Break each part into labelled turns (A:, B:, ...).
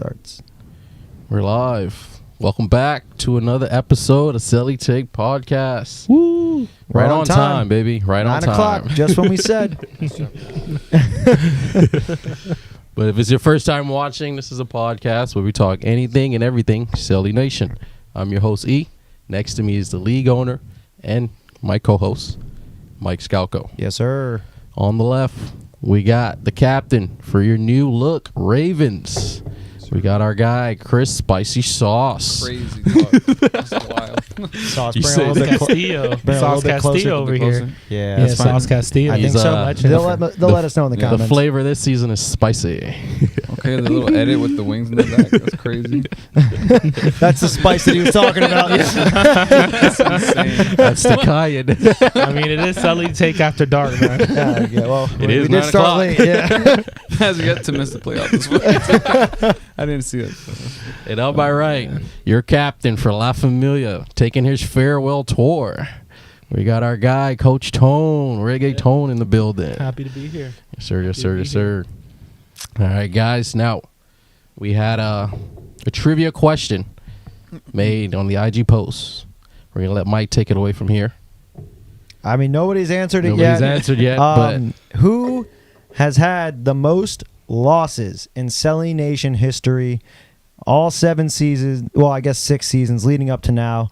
A: starts.
B: We're live. Welcome back to another episode of CeleTake podcast.
A: Woo!
B: Right on time, baby. Right on time.
A: 9 o'clock, just when we said.
B: But if it's your first time watching, this is a podcast where we talk anything and everything Cele Nation. I'm your host, E. Next to me is the league owner and my co-host, Mike Scalco.
A: Yes, sir.
B: On the left, we got the captain for your new look, Ravens. We got our guy, Chris Spicy Sauce.
C: Crazy, dog. That's wild.
A: Sauce,
B: You
A: bring
B: said
A: a little bit
D: Castillo.
A: bring a little
D: Sauce
A: bit closer
D: Castillo
A: to
D: over
C: the
D: here.
C: closer.
A: Yeah,
D: Yeah,
A: that's
D: Sauce
A: fine.
D: Castillo.
A: I think
B: He's,
A: so. They'll let us know in the comments.
B: The flavor this season is spicy.
C: Okay, the little edit with the wings in the back. That's crazy.
A: That's the spice that he was talking about.
C: That's insane.
B: That's the cayenne.
D: I mean, it is CeleTake after dark, man.
A: Yeah, well,
B: It
A: we
B: is
A: did
B: 9
A: start
B: o'clock.
A: late. Yeah.
C: Has yet to miss the playoff this week. I didn't see it.
B: And on my right, your captain for La Familia, taking his farewell tour. We got our guy, Coach Tone, Reggae Tone in the building.
D: Happy to be here.
B: Yes, sir. Yes, sir. Yes, sir. All right, guys. Now, we had a trivia question made on the IG post. We're going to let Mike take it away from here.
A: I mean, nobody's answered it
B: Nobody's
A: yet.
B: answered yet, but
A: Who has had the most losses in Cele Nation history? All 7 seasons, well, I guess 6 seasons leading up to now.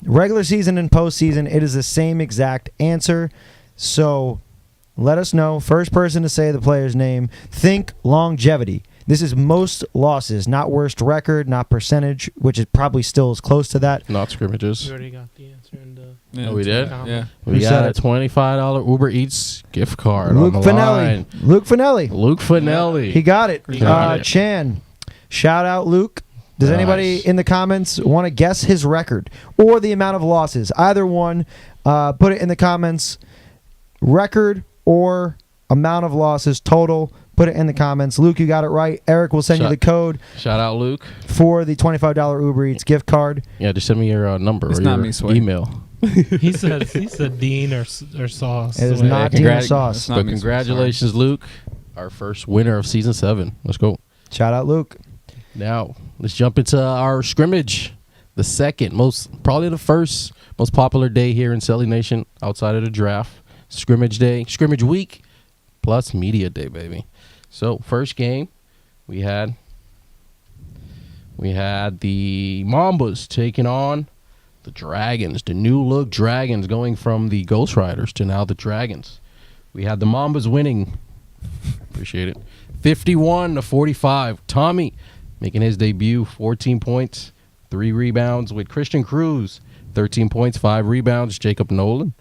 A: Regular season and postseason, it is the same exact answer. So let us know. First person to say the player's name. Think longevity. This is most losses, not worst record, not percentage, which is probably still as close to that.
B: not scrimmages.
D: We already got the answer in the.
C: Yeah,
B: Oh, we did?
C: Yeah.
B: We
A: Who
B: got
A: said
B: a
A: it?
B: $25 Uber Eats gift card
A: Luke
B: on the line.
A: Finelli. Luke Finelli.
B: Luke Finelli.
A: He got it.
B: He got it.
A: Chan, shout out Luke. Does anybody
B: Nice.
A: in the comments want to guess his record or the amount of losses? Either one, put it in the comments. Record or amount of losses total. Put it in the comments. Luke, you got it right. Eric will send you the code
B: Shout out, Luke.
A: for the $25 Uber Eats gift card.
B: Yeah, just send me your number
C: It's
B: or
C: not
B: your
C: me, Sway.
B: email.
D: He said Dean or Sauce.
A: It is
D: So,
A: not
B: Yeah,
A: Dean or Sauce.
C: It's not
B: But
C: me,
B: congratulations, Luke. Our first winner of season 7. Let's go.
A: Shout out Luke.
B: Now, let's jump into our scrimmage. The second, probably the first most popular day here in Cele Nation outside of the draft. Scrimmage day, scrimmage week, plus media day, baby. So, first game, we had the Mambas taking on the Dragons, the new look Dragons, going from the Ghost Riders to now the Dragons. We had the Mambas winning. Appreciate it. 51-45. Tommy making his debut, 14 points, 3 rebounds with Christian Cruz, 13 points, 5 rebounds. Jacob Nolan.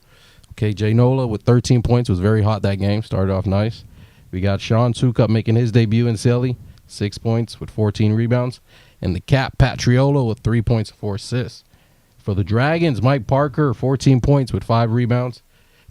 B: Okay, Jay Nola with 13 points, was very hot that game, started off nice. We got Sean Sukup making his debut in Cele, 6 points with 14 rebounds. And the Cap, Patriolo, with 3 points and 4 assists. For the Dragons, Mike Parker, 14 points with 5 rebounds.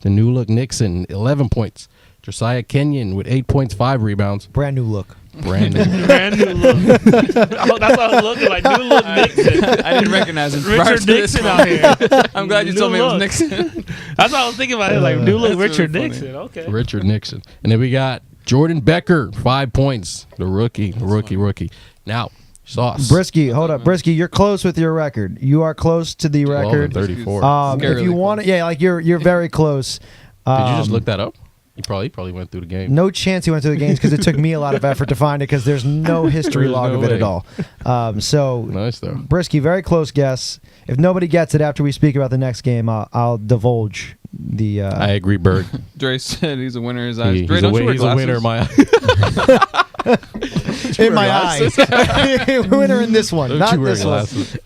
B: The new look Nixon, 11 points. Josiah Kenyon with 8 points, 5 rebounds.
A: Brand new look.
B: Brandon.
D: Brand new look. Oh, that's how it looked like. New look Nixon.
C: I didn't recognize him. prior
D: Richard
C: to this
D: Nixon
C: one.
D: out here.
C: I'm glad you
D: New
C: told me it was
D: look.
C: Nixon.
D: That's what I was thinking about. It like new look
C: That's
D: Richard
C: really
D: Nixon. Okay.
B: Richard Nixon. And then we got Jordan Becker, 5 points. The rookie. Now, Sauce.
A: Brisky, hold up. Brisky, you're close with your record. You are close to the
B: 12 and
A: record.
B: 34.
A: If
C: Scarily
A: you want it,
C: close.
A: yeah, like you're very close.
B: Did you just look that up? You probably went through the game.
A: No chance he went to the games because it took me a lot of effort to find it because there's no history
B: There's
A: log
B: no
A: of it
B: way.
A: at all. So,
B: Nice, though.
A: Brisky, very close guess. If nobody gets it after we speak about the next game, I'll divulge the.
B: I agree, Berg.
C: Dre said he's a winner in his eyes.
B: He's
C: Dre,
B: a
C: don't you wear
B: he's a winner
C: glasses?
B: in my
A: in my eye. Winner in this one,
B: Don't
A: not
B: you wear
A: this one.
B: glasses.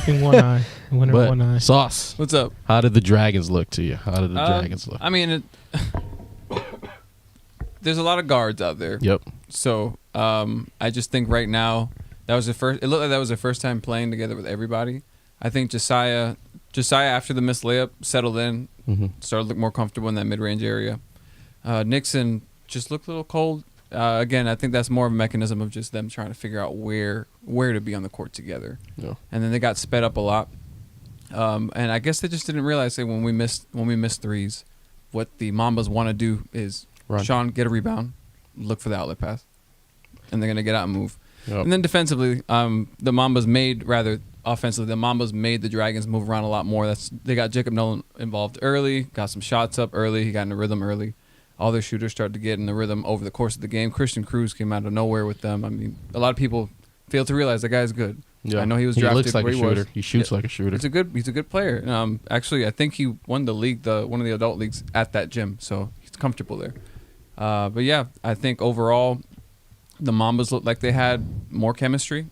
D: In one eye. Winner in one eye.
B: But, Sauce,
C: What's up?
B: how did the Dragons look to you? How did the Dragons look?
C: I mean, there's a lot of guards out there.
B: Yep.
C: So I just think right now that was the first. It looked like that was the first time playing together with everybody. I think Josiah after the missed layup settled in, started to look more comfortable in that mid-range area. Nixon just looked a little cold. Again, I think that's more of a mechanism of just them trying to figure out where to be on the court together.
B: Yeah.
C: And then they got sped up a lot. And I guess they just didn't realize that when we missed threes, what the Mambas want to do is
B: Run.
C: Sean get a rebound, look for the outlet pass, and they're gonna get out and move.
B: Yep.
C: And then defensively, the Mambas made the Dragons move around a lot more. They got Jacob Nolan involved early, got some shots up early. He got in the rhythm early. All their shooters started to get in the rhythm over the course of the game. Christian Cruz came out of nowhere with them. I mean, a lot of people fail to realize that guy's good.
B: Yeah.
C: I know he was
B: He
C: drafted
B: looks like
C: where
B: a
C: he
B: shooter.
C: was.
B: He shoots like a shooter.
C: He's a good player. Actually, I think he won the league, one of the adult leagues at that gym, so he's comfortable there. But yeah, I think overall, the Mambas looked like they had more chemistry.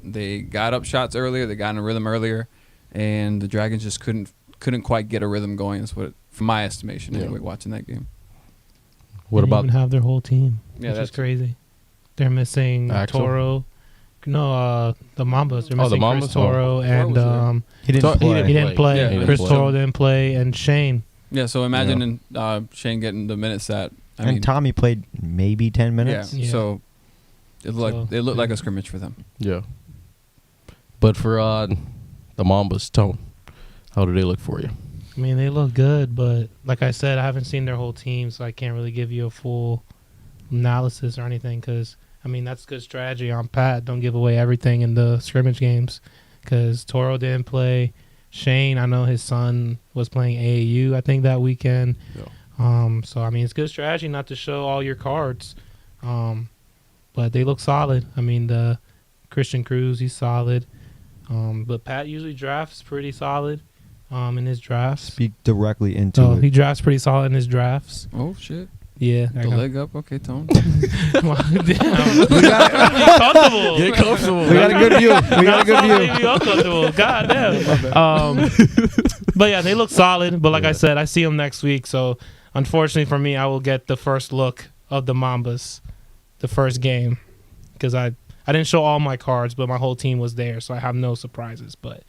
C: They got up shots earlier. They got in a rhythm earlier, and the Dragons just couldn't quite get a rhythm going. That's what, from my estimation, anyway, watching that game.
B: What
E: They
B: about
E: even have their whole team?
C: Yeah,
E: which is
C: that's
E: crazy. They're missing
B: Axel?
E: Toro. No, the Mambas. They're
B: Oh, the
E: missing Chris
B: Mambas?
E: Toro
C: Oh.
E: and
C: Toro was
A: He didn't play.
E: he didn't play.
C: Yeah, he didn't
E: Chris
B: play.
E: Toro didn't play, and Shane.
C: Yeah, so imagine Shane getting the minutes that
A: And Tommy played maybe 10 minutes.
C: Yeah,
E: Yeah.
C: so it looked like a scrimmage for them.
B: Yeah. But for the Mambas, Tone, how do they look for you?
E: I mean, they look good, but like I said, I haven't seen their whole team, so I can't really give you a full analysis or anything. Because I mean, that's good strategy on Pat. Don't give away everything in the scrimmage games. Because Toro didn't play. Shane, I know his son was playing AAU, I think, that weekend.
B: Yeah.
E: So I mean, it's good strategy not to show all your cards. But they look solid. I mean, the Christian Cruz, he's solid. But Pat usually drafts pretty solid in his drafts.
A: Speak directly into
E: So
A: it.
E: he drafts pretty solid in his drafts.
C: Oh shit!
E: Yeah.
C: The leg up, okay, Tone.
E: Damn.
D: Comfortable.
B: Get comfortable.
A: We got a good view. We got a good view.
D: Make me uncomfortable. God damn.
E: But yeah, they look solid. But like I said, I see them next week. So unfortunately for me, I will get the first look of the Mambas, the first game, because I didn't show all my cards, but my whole team was there, so I have no surprises. But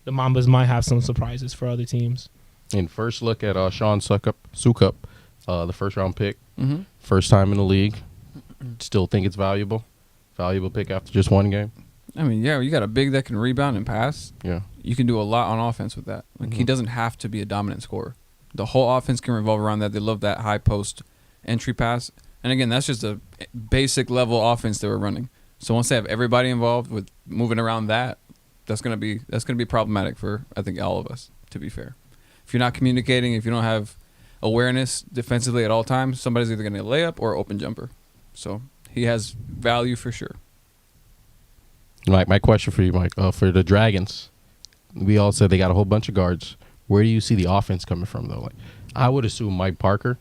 E: the Mambas might have some surprises for other teams.
B: And first look at Sean Sukup, the first round pick,
C: Mm-hmm.
B: first time in the league. Still think it's valuable pick after just one game.
C: I mean, yeah, you got a big that can rebound and pass.
B: Yeah.
C: You can do a lot on offense with that. Like he doesn't have to be a dominant scorer. The whole offense can revolve around that. They love that high post entry pass. And again, that's just a basic level offense they were running. So once they have everybody involved with moving around that's gonna be problematic for, I think, all of us, to be fair. If you're not communicating, if you don't have awareness defensively at all times, somebody's either gonna lay up or open jumper. So he has value for sure.
B: My question for you, Mike, for the Dragons, we all said they got a whole bunch of guards. Where do you see the offense coming from, though? Like, I would assume Mike Parker,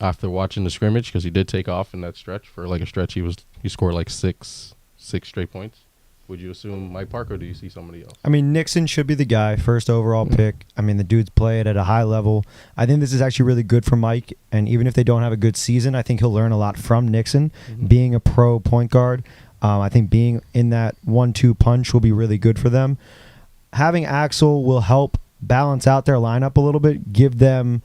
B: after watching the scrimmage, because he did take off in that stretch. For like a stretch, he scored like six straight points. Would you assume Mike Parker, or do you see somebody else?
A: I mean, Nixon should be the guy, first overall pick. I mean, the dude's played at a high level. I think this is actually really good for Mike, and even if they don't have a good season, I think he'll learn a lot from Nixon, being a pro point guard. I think being in that 1-2 punch will be really good for them. Having Axel will help balance out their lineup a little bit, give them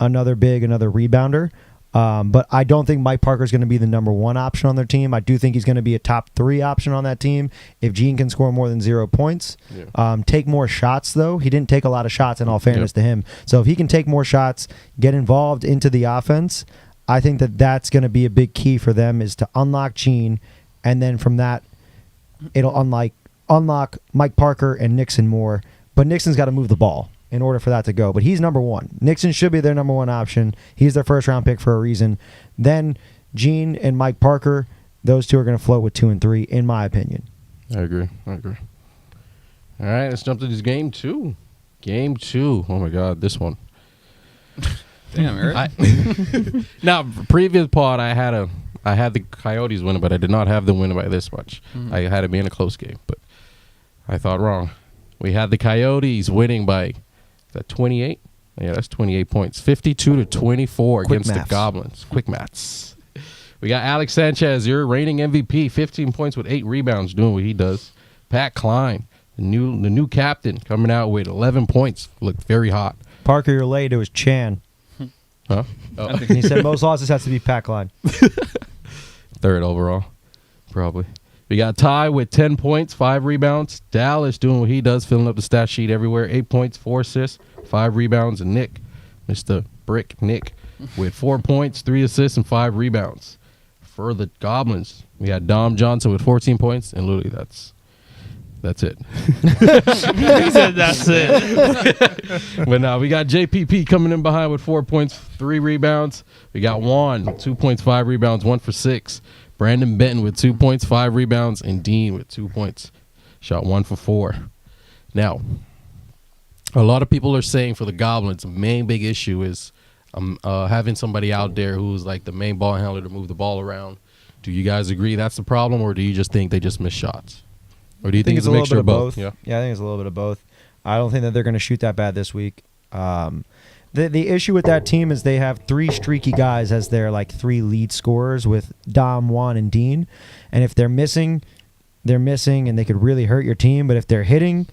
A: another rebounder. But I don't think Mike Parker is going to be the number one option on their team. I do think he's going to be a top 3 option on that team if Gene can score more than 0 points.
B: Yeah.
A: Take more shots, though. He didn't take a lot of shots, in all fairness to him. So if he can take more shots, get involved into the offense, I think that's going to be a big key for them, is to unlock Gene, and then from that, it'll unlock Mike Parker and Nixon more. But Nixon's got to move the ball in order for that to go. But he's number one. Nixon should be their number one option. He's their first-round pick for a reason. Then Gene and Mike Parker, those two are going to float with 2 and 3, in my opinion.
B: I agree. All right, let's jump to this game 2. Game 2. Oh, my God, this one.
C: Damn, Eric.
B: Now, previous pod, I had the Coyotes winning, but I did not have them winning by this much. I had it being a close game, but I thought wrong. We had the Coyotes winning by, is that 28? Yeah, that's 28 points. 52-24 against the Goblins. Quick maths. We got Alex Sanchez, your reigning MVP, 15 points with 8 rebounds, doing what he does. Pat Klein, the new captain, coming out with 11 points. Looked very hot.
A: Parker, you're late. It was Chan.
B: Huh?
A: And he said most losses has to be Pack line.
B: 3rd overall, probably. We got Ty with 10 points, 5 rebounds. Dallas doing what he does, filling up the stat sheet everywhere. 8 points, 4 assists, 5 rebounds. And Nick, Mr. Brick Nick, with 4 points, 3 assists, and 5 rebounds. for the Goblins, we had Dom Johnson with 14 points, and literally that's it.
E: He said that's it.
B: But now we got JPP coming in behind with 4 points, 3 rebounds. We got Juan, 2 points, 5 rebounds, 1 for 6. Brandon Benton with 2 points, 5 rebounds, and Dean with 2 points, shot 1 for 4. Now, a lot of people are saying for the Goblins, the main big issue is having somebody out there who's like the main ball handler to move the ball around. Do you guys agree that's the problem, or do you just think they just miss shots? Or do you think it's a
A: little
B: mixture
A: bit
B: of both?
A: Yeah, I think it's a little bit of both. I don't think that they're going to shoot that bad this week. The issue with that team is they have 3 streaky guys as their like 3 lead scorers with Dom, Juan, and Dean. And if they're missing, and they could really hurt your team. But if they're hitting,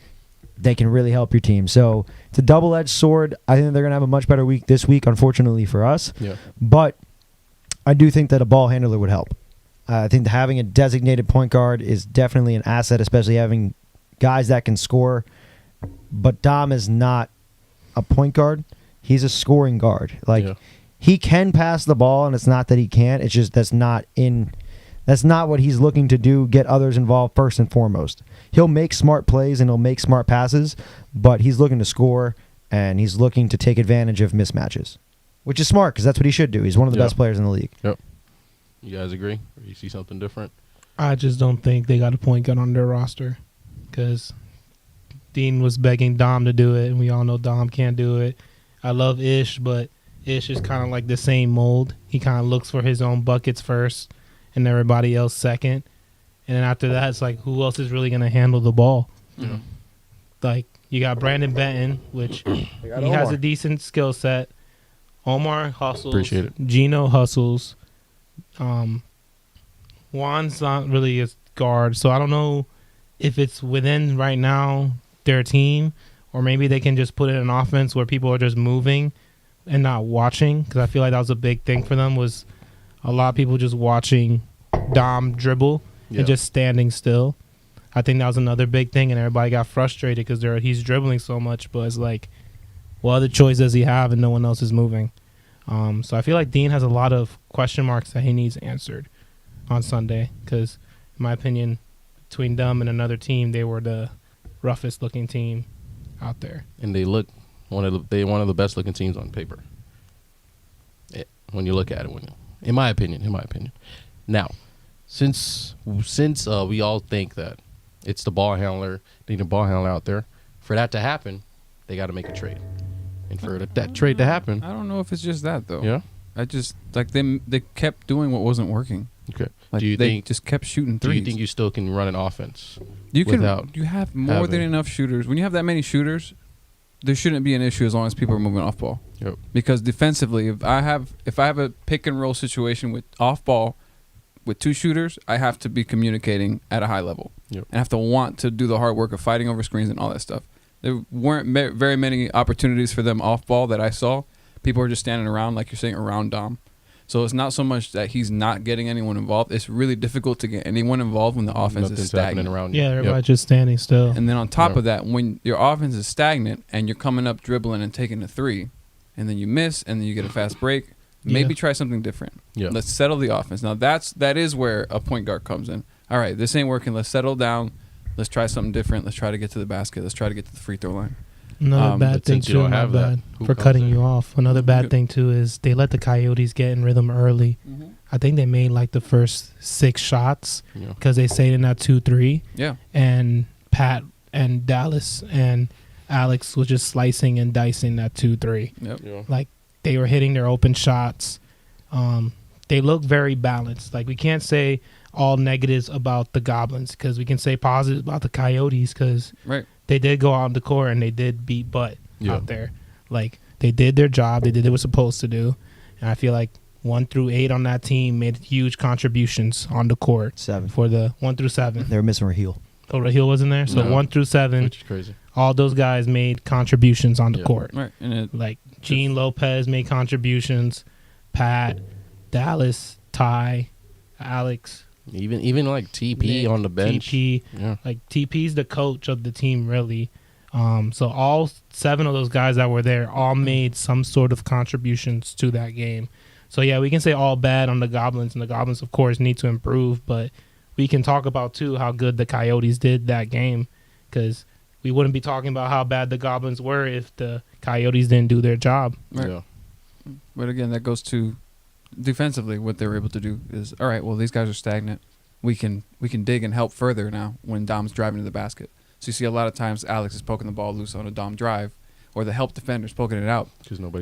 A: they can really help your team. So it's a double-edged sword. I think they're going to have a much better week this week, unfortunately for us.
B: Yeah.
A: But I do think that a ball handler would help. I think that having a designated point guard is definitely an asset, especially having guys that can score. But Dom is not a point guard. He's a scoring guard. He can pass the ball, and it's not that he can't. It's just that's not what he's looking to do, get others involved first and foremost. He'll make smart plays and he'll make smart passes, but he's looking to score, and he's looking to take advantage of mismatches, which is smart because that's what he should do. He's one of the best players in the league.
B: Yep. You guys agree? Or you see something different?
E: I just don't think they got a point guard on their roster because Dean was begging Dom to do it, and we all know Dom can't do it. I love Ish, but Ish is kind of like the same mold. He kind of looks for his own buckets first and everybody else second. And then after that, it's like, who else is really going to handle the ball?
B: Yeah.
E: Like, you got Brandon Benton, which he has a decent skill set. Omar hustles.
B: Appreciate it.
E: Gino hustles. Juan's not really a guard, so I don't know if it's within right now their team, or maybe they can just put it in offense where people are just moving and not watching, because I feel like that was a big thing for them, was a lot of people just watching Dom dribble and just standing still. I think that was another big thing, and everybody got frustrated because he's dribbling so much, but it's like, what other choice does he have and no one else is moving? So I feel like Dean has a lot of question marks that he needs answered on Sunday, because in my opinion, between them and another team, they were the roughest looking team out there.
B: And they look one of the best looking teams on paper. When you look at it, in my opinion. Now, since we all think that it's the ball handler, they need a ball handler out there, for that to happen, they got to make a trade. And for that trade to happen,
C: I don't know if it's just that though.
B: Yeah.
C: I just like they kept doing what wasn't working.
B: Okay.
C: Like
B: Do you
C: they
B: think
C: just kept shooting threes?
B: Do you think you still can run an offense?
C: You
B: without
C: can. You have more than enough shooters. When you have that many shooters, there shouldn't be an issue as long as people are moving off ball.
B: Yep.
C: Because defensively, if I have a pick and roll situation with off ball with 2 shooters, I have to be communicating at a high level.
B: Yep.
C: And I have to want to do the hard work of fighting over screens and all that stuff. There weren't very many opportunities for them off ball that I saw. People are just standing around, like you're saying, around Dom. So it's not so much that he's not getting anyone involved. It's really difficult to get anyone involved when the offense is stagnant.
B: Around
E: Yeah, everybody's just standing still.
C: And then on top of that, when your offense is stagnant and you're coming up dribbling and taking a 3, and then you miss, and then you get a fast break, maybe try something different.
B: Yeah.
C: Let's settle the offense. Now that is where a point guard comes in. All right, this ain't working. Let's settle down. Let's try something different. Let's try to get to the basket. Let's try to get to the free throw line.
E: Another bad
B: but
E: thing
B: since you
E: too,
B: don't
E: my
B: have
E: bad
B: that,
E: for
B: who
E: cutting
B: comes in?
E: you off. Another bad thing too is they let the Coyotes get in rhythm early. I think they made like the first 6 shots because they stayed in that 2-3.
C: Yeah.
E: And Pat and Dallas and Alex was just slicing and dicing that 2-3.
C: Yep.
B: Yeah.
E: Like they were hitting their open shots. They look very balanced. Like we can't say all negatives about the Goblins because we can say positive about the Coyotes because they did go out on the court and they did beat butt out there. Like they did their job. They did what they were supposed to do. And I feel like 1 through 8 on that team made huge contributions on the court.
A: 7
E: for the 1 through 7.
A: They were missing Raheel.
E: Oh, Raheel wasn't there. So 1 through 7,
B: which is crazy.
E: all those guys made contributions on the court.
C: Right. And
E: like Gene Lopez made contributions. Pat, Dallas, Ty, Alex.
B: Even like TP
E: Nick,
B: on the bench.
E: TP, like TP's the coach of the team, really. So all 7 of those guys that were there all made some sort of contributions to that game. So yeah, we can say all bad on the Goblins, and the Goblins, of course, need to improve. But we can talk about too how good the Coyotes did that game, because we wouldn't be talking about how bad the Goblins were if the Coyotes didn't do their job.
C: Right.
B: Yeah.
C: But again, that goes to defensively. What they were able to do is, all right, well, these guys are stagnant. We can dig and help further now when Dom's driving to the basket. So you see a lot of times Alex is poking the ball loose on a Dom drive, or the help defender's poking it out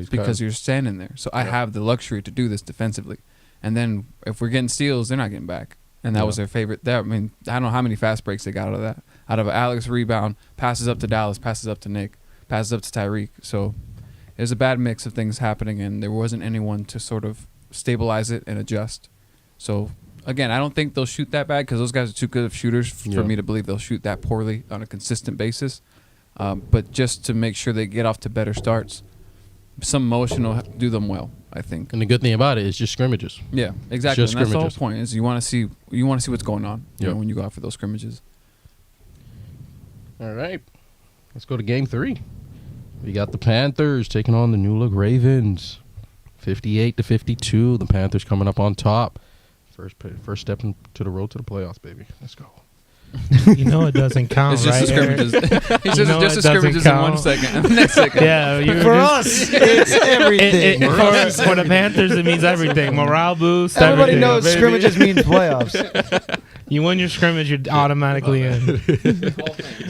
C: because you're standing there. So I have the luxury to do this defensively. And then if we're getting steals, they're not getting back. And that was their favorite. I mean, I don't know how many fast breaks they got out of that. Out of Alex rebound, passes up to Dallas, passes up to Nick, passes up to Tyreek. So there's a bad mix of things happening, and there wasn't anyone to sort of stabilize it and adjust. So, again, I don't think they'll shoot that bad because those guys are too good of shooters for me to believe they'll shoot that poorly on a consistent basis. But just to make sure they get off to better starts, some motion will do them well, I think.
B: And the good thing about it is just scrimmages.
C: Yeah, exactly.
B: Just
C: And that's the whole
B: scrimmages.
C: point is you want to see what's going on when you go out for those scrimmages.
B: All right. Let's go to game 3. We got the Panthers taking on the New Look Ravens. 58-52. The Panthers coming up on top. First step into the road to the playoffs, baby. Let's go.
E: You know it doesn't count,
C: It's just
E: right,
C: the
E: Eric?
C: scrimmages. He says
E: know
C: it's just
E: it
C: the scrimmages
E: doesn't
C: in 1
E: count.
C: second. And the next second.
E: Yeah, you
A: For us, it's everything.
E: for the Panthers, it means everything. Morale boost.
A: Everybody
E: everything,
A: knows
E: baby.
A: scrimmages mean playoffs.
E: You win your scrimmage, you're automatically in.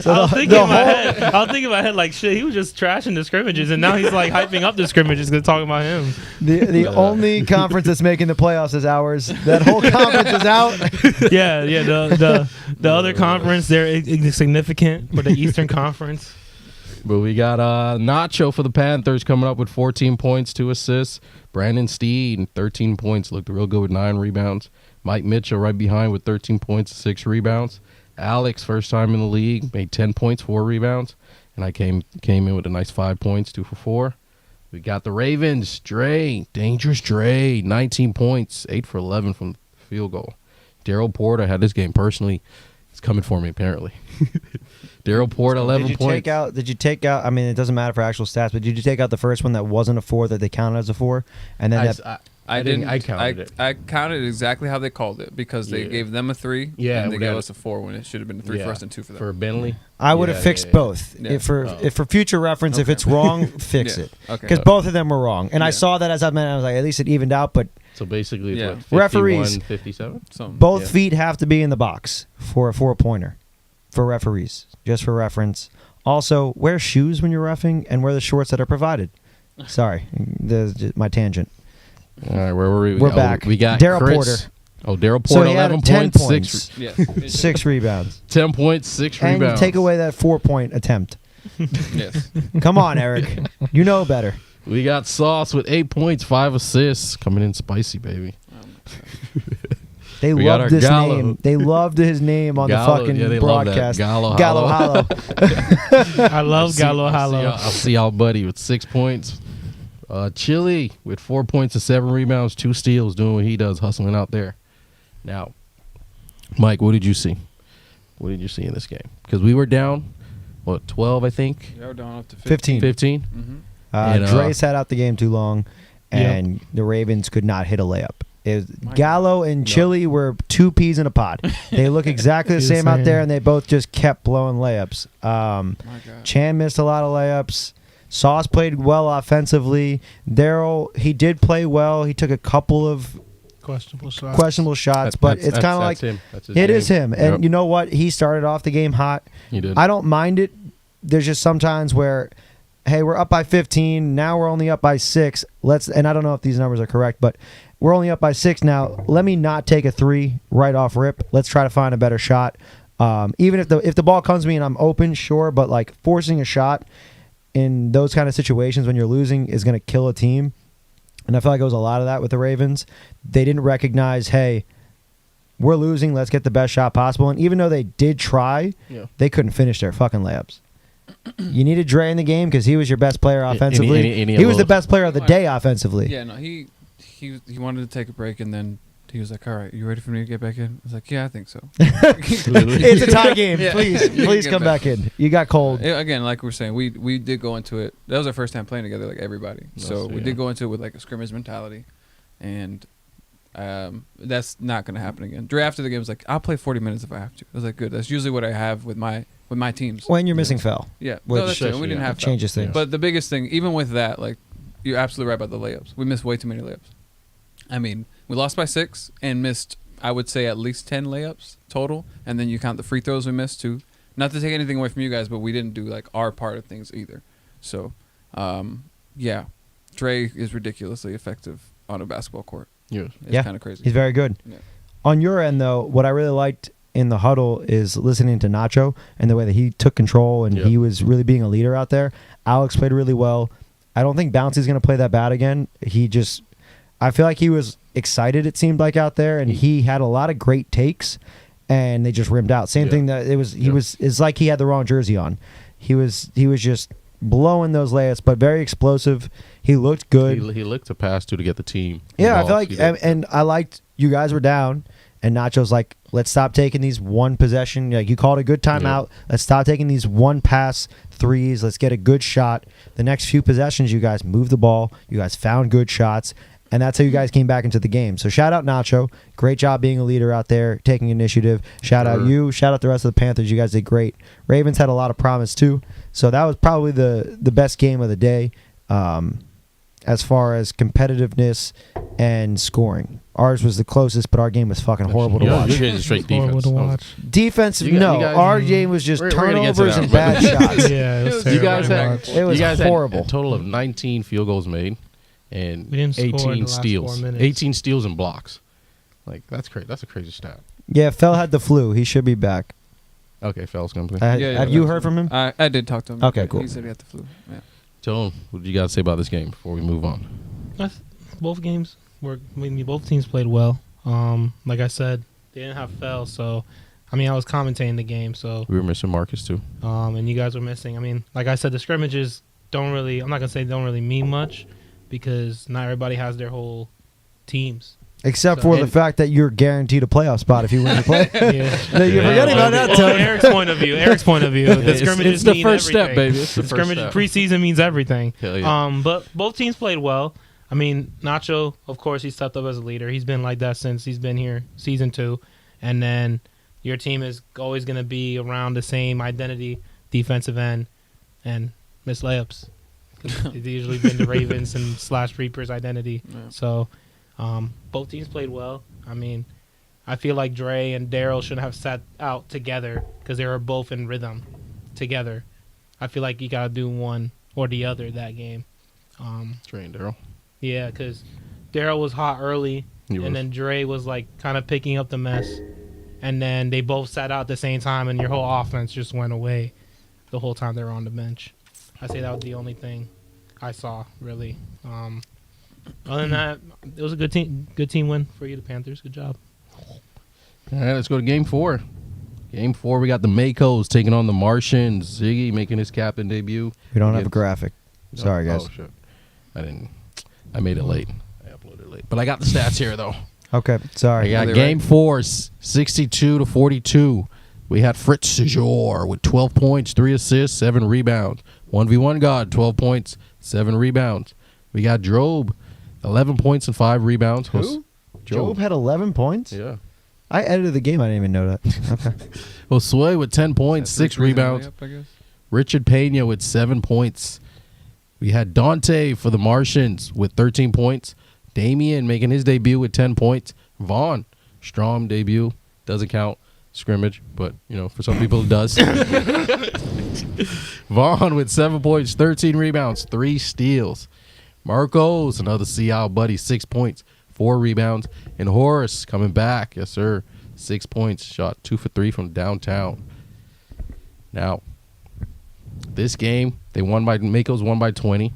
A: So
E: I was
A: the
E: thinking in my
A: whole-
E: head. I was thinking in my head like, shit. He was just trashing the scrimmages, and now he's like hyping up the scrimmages because talking about him.
A: The only conference that's making the playoffs is ours. That whole conference is out.
E: Yeah. The other conference, they're insignificant for the Eastern Conference.
B: But we got Nacho for the Panthers coming up with 14 points, 2 assists. Brandon Steed, 13 points, looked real good with 9 rebounds. Mike Mitchell right behind with 13 points, 6 rebounds. Alex, first time in the league, made 10 points, 4 rebounds. And I came in with a nice 5 points, 2 for 4. We got the Ravens, dangerous Dre, 19 points, 8 for 11 from field goal. Daryl Porter had this game personally. It's coming for me, apparently. Daryl Porter, 11
A: Did you take out? I mean, it doesn't matter for actual stats, but did you take out the first one that wasn't a 4 that they counted as a 4? And then
C: I didn't.
B: I counted it.
C: I counted exactly how they called it because they gave them a 3 and they gave us a 4 when it should have been a 3 for us and 2 for them.
B: For Bentley?
A: I would have fixed both.
C: Yeah.
A: If for future reference, if it's wrong, fix it.
C: Okay.
A: Because both of them were wrong. And I saw that as I meant, I was like, at least it evened out. But
B: So basically, it's
C: Yeah.
B: what, 51,
A: Referees.
B: 57?
C: Something.
A: both feet have to be in the box for a 4-pointer for referees, just for reference. Also, wear shoes when you're reffing and wear the shorts that are provided. Sorry, my tangent.
B: All right, where were we?
A: We're back.
B: We got
A: Daryl
B: Chris.
A: Porter.
B: Oh, Daryl
A: So
B: Porter,
A: he had
B: 11
A: 10
B: points,
A: points,
C: Yes.
A: 6 rebounds.
B: 10 points, 6
A: And you
B: rebounds.
A: take away that 4-point attempt.
C: Yes.
A: Come on, Eric. You know better.
B: We got Sauce with 8 points, 5 assists, coming in spicy, baby.
A: They
B: We got our
A: loved this
B: Gallo.
A: name. They loved his name on
B: Gallo,
A: the fucking
B: yeah, they love that.
A: broadcast.
B: Gallo
A: Hollow.
E: I love Gallo Hollow.
B: I'll see y'all buddy with 6 points. Chili with 4 points and 7 rebounds, 2 steals, doing what he does, hustling out there. Now, Mike, what did you see? What did you see in this game? Because we were down, 12, I think?
C: Yeah, we're down up to
A: 15.
B: 15?
C: Mm-hmm.
B: And,
A: Dre sat out the game too long, and the Ravens could not hit a layup. Gallo and Chili were 2 peas in a pod. They look exactly the same out there, and they both just kept blowing layups.
C: My God.
A: Chan missed a lot of layups. Sauce played well offensively. Daryl, he did play well. He took a couple of
E: Questionable shots.
A: but it's kind of like
B: him. That's his
A: it
B: game.
A: is him. And
B: Yep.
A: you know what? He started off the game hot.
B: He did.
A: I don't mind it. There's just sometimes where, hey, we're up by 15. Now we're only up by 6. And I don't know if these numbers are correct, but we're only up by 6 now. Let me not take a 3 right off rip. Let's try to find a better shot. Even if the ball comes to me and I'm open, sure, but like forcing a shot in those kind of situations when you're losing is going to kill a team. And I feel like it was a lot of that with the Ravens. They didn't recognize, hey, we're losing. Let's get the best shot possible. And even though they did try, they couldn't finish their fucking layups. You needed Dre in the game because he was your best player offensively. He was the best player of the day offensively.
C: Yeah, no, he wanted to take a break, and then he was like, "All right, you ready for me to get back in?" I was like, "Yeah, I think so."
A: It's a tie game.
C: Yeah.
A: Please
C: Get
A: come back in. You got cold.
C: Again, like we're saying, we did go into it. That was our first time playing together, like everybody. So we did go into it with like a scrimmage mentality. and that's not going to happen again. Dre after the game was like, "I'll play 40 minutes if I have to." I was like, "Good." That's usually what I have with my teams.
A: When you're missing Fell,
C: Yeah,
A: Which
C: no, that's true. And we didn't have foul.
A: changes things.
C: But the biggest thing, even with that, like you're absolutely right about the layups. We missed way too many layups. I mean, we lost by 6 and missed, I would say, at least 10 layups total. And then you count the free throws we missed too. Not to take anything away from you guys, but we didn't do like our part of things either. So, yeah, Dre is ridiculously effective on a basketball court.
B: Yes.
C: It's kind of crazy.
A: He's very good.
C: Yeah.
A: On your end, though, what I really liked in the huddle is listening to Nacho and the way that he took control and he was really being a leader out there. Alex played really well. I don't think Bouncy's going to play that bad again. I feel like he was excited, it seemed like, out there, and he had a lot of great takes, and they just rimmed out. Same thing that it's like he had the wrong jersey on. He was just blowing those layups, but very explosive. He looked good.
B: He looked to pass to get the team.
A: Yeah, I
B: involved.
A: feel like, and I liked you guys were down, and Nacho's like, let's stop taking these one possession. Like, you called a good timeout. Let's stop taking these one pass threes. Let's get a good shot. The next few possessions, you guys moved the ball. You guys found good shots. And that's how you guys came back into the game. So shout out Nacho. Great job being a leader out there, taking initiative. Shout out you. Shout out the rest of the Panthers. You guys did great. Ravens had a lot of promise too. So that was probably the best game of the day as far as competitiveness and scoring. Ours was the closest, but our game was fucking horrible to watch.
B: You guys straight defense.
E: Horrible to watch.
A: Defense,
B: You guys-
A: our game was just
B: We're gonna get to
A: turnovers
B: that,
A: and
B: but-
A: bad shots.
E: Yeah, it was
B: You guys
E: terrible
B: had
E: to watch.
A: It was
B: you guys
A: horrible.
B: Had a total of 19 field goals made and
E: We didn't score in the
B: 18
E: last 4
B: steals.
E: minutes.
B: 18 steals and blocks. Like, that's crazy. That's a crazy stat.
A: Yeah, Fell had the flu. He should be back.
B: Okay, Fel's gonna play.
A: Have you heard from him?
C: I did talk to him.
A: Okay, cool.
C: He said he had the flu. Yeah.
B: Tell him, what did you guys say about this game before we move on?
E: Both games both teams played well. Like I said, they didn't have Fell, so I was commentating the game, so
B: We were missing Marcus too.
E: and you guys were missing. Like I said, the scrimmages don't really. I'm not gonna say don't really mean much because not everybody has their whole teams.
A: Except
E: So-
A: for the
E: and-
A: fact that you're guaranteed a playoff spot if you win the play.
E: Yeah.
A: No, you're forgetting about that,
E: Well,
A: Tony.
E: Eric's point of view. The scrimmages
B: it's the
E: mean
B: first step,
E: everything.
B: baby. It's the
E: The
B: first
E: scrimmage
B: step.
E: preseason means everything.
B: Hell yeah.
E: But both teams played well. Nacho, of course, he stepped up as a leader. He's been like that since he's been here, season 2. And then your team is always going to be around the same identity, defensive end, and miss layups. It's usually been the Ravens and / Reapers identity.
C: Yeah.
E: So both teams played well. I feel like Dre and Daryl shouldn't have sat out together because they were both in rhythm together. I feel like you got to do one or the other that game.
B: Dre and Daryl.
E: Yeah, because Daryl was hot early,
B: He was.
E: and then Dre was like kind of picking up the mess, and then they both sat out at the same time, and your whole offense just went away the whole time they were on the bench. I say that was the only thing I saw really. Other than that, it was a good team win for you, the Panthers. Good job.
B: All right, let's go to Game 4. Game 4, we got the Makos taking on the Martians. Ziggy making his captain debut.
A: We don't have a graphic. Sorry, guys.
B: Oh, shit. I made it late. I uploaded it late. But I got the stats here, though.
A: Okay, sorry.
B: I got
C: they
B: Game
C: right?
B: 4, 62-42. We had Fritz Sejour with 12 points, 3 assists, 7 rebounds. 1v1 God, 12 points, 7 rebounds. We got Drobe, 11 points and 5 rebounds.
A: Who? Job had 11 points?
B: Yeah.
A: I edited the game. I didn't even know that. Okay.
B: Josue with 10 points, 6 rebounds.
C: Layup, I guess.
B: Richard Pena with 7 points. We had Dante for the Martians with 13 points. Damian making his debut with 10 points. Vaughn, strong debut. Doesn't count scrimmage, but, for some people it does. Vaughn with 7 points, 13 rebounds, 3 steals. Marcos, another Seattle buddy, 6 points, 4 rebounds. And Horace coming back, yes, sir, 6 points, shot 2 for 3 from downtown. Now, this game, Makos won by 20.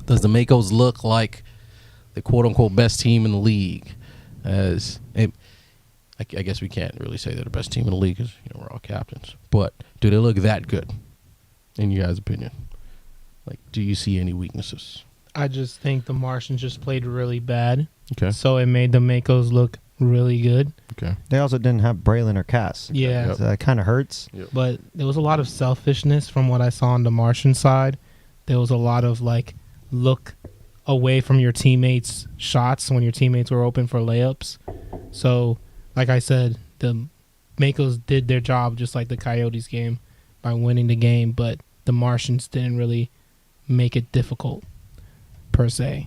B: Does the Makos look like the quote-unquote best team in the league? I guess we can't really say they're the best team in the league because we're all captains. But do they look that good, in your guys' opinion? Like, do you see any weaknesses?
E: I just think the Martians just played really bad,
B: Okay.
E: so it made the Makos look really good.
B: Okay.
A: They also didn't have Braylon or Cass.
E: Yeah.
B: Yep.
A: So that kind of hurts.
E: But there was a lot of selfishness from what I saw on the Martian side. There was a lot of look away from your teammates' shots when your teammates were open for layups. So, like I said, the Makos did their job just like the Coyotes game by winning the game, but the Martians didn't really make it difficult per se,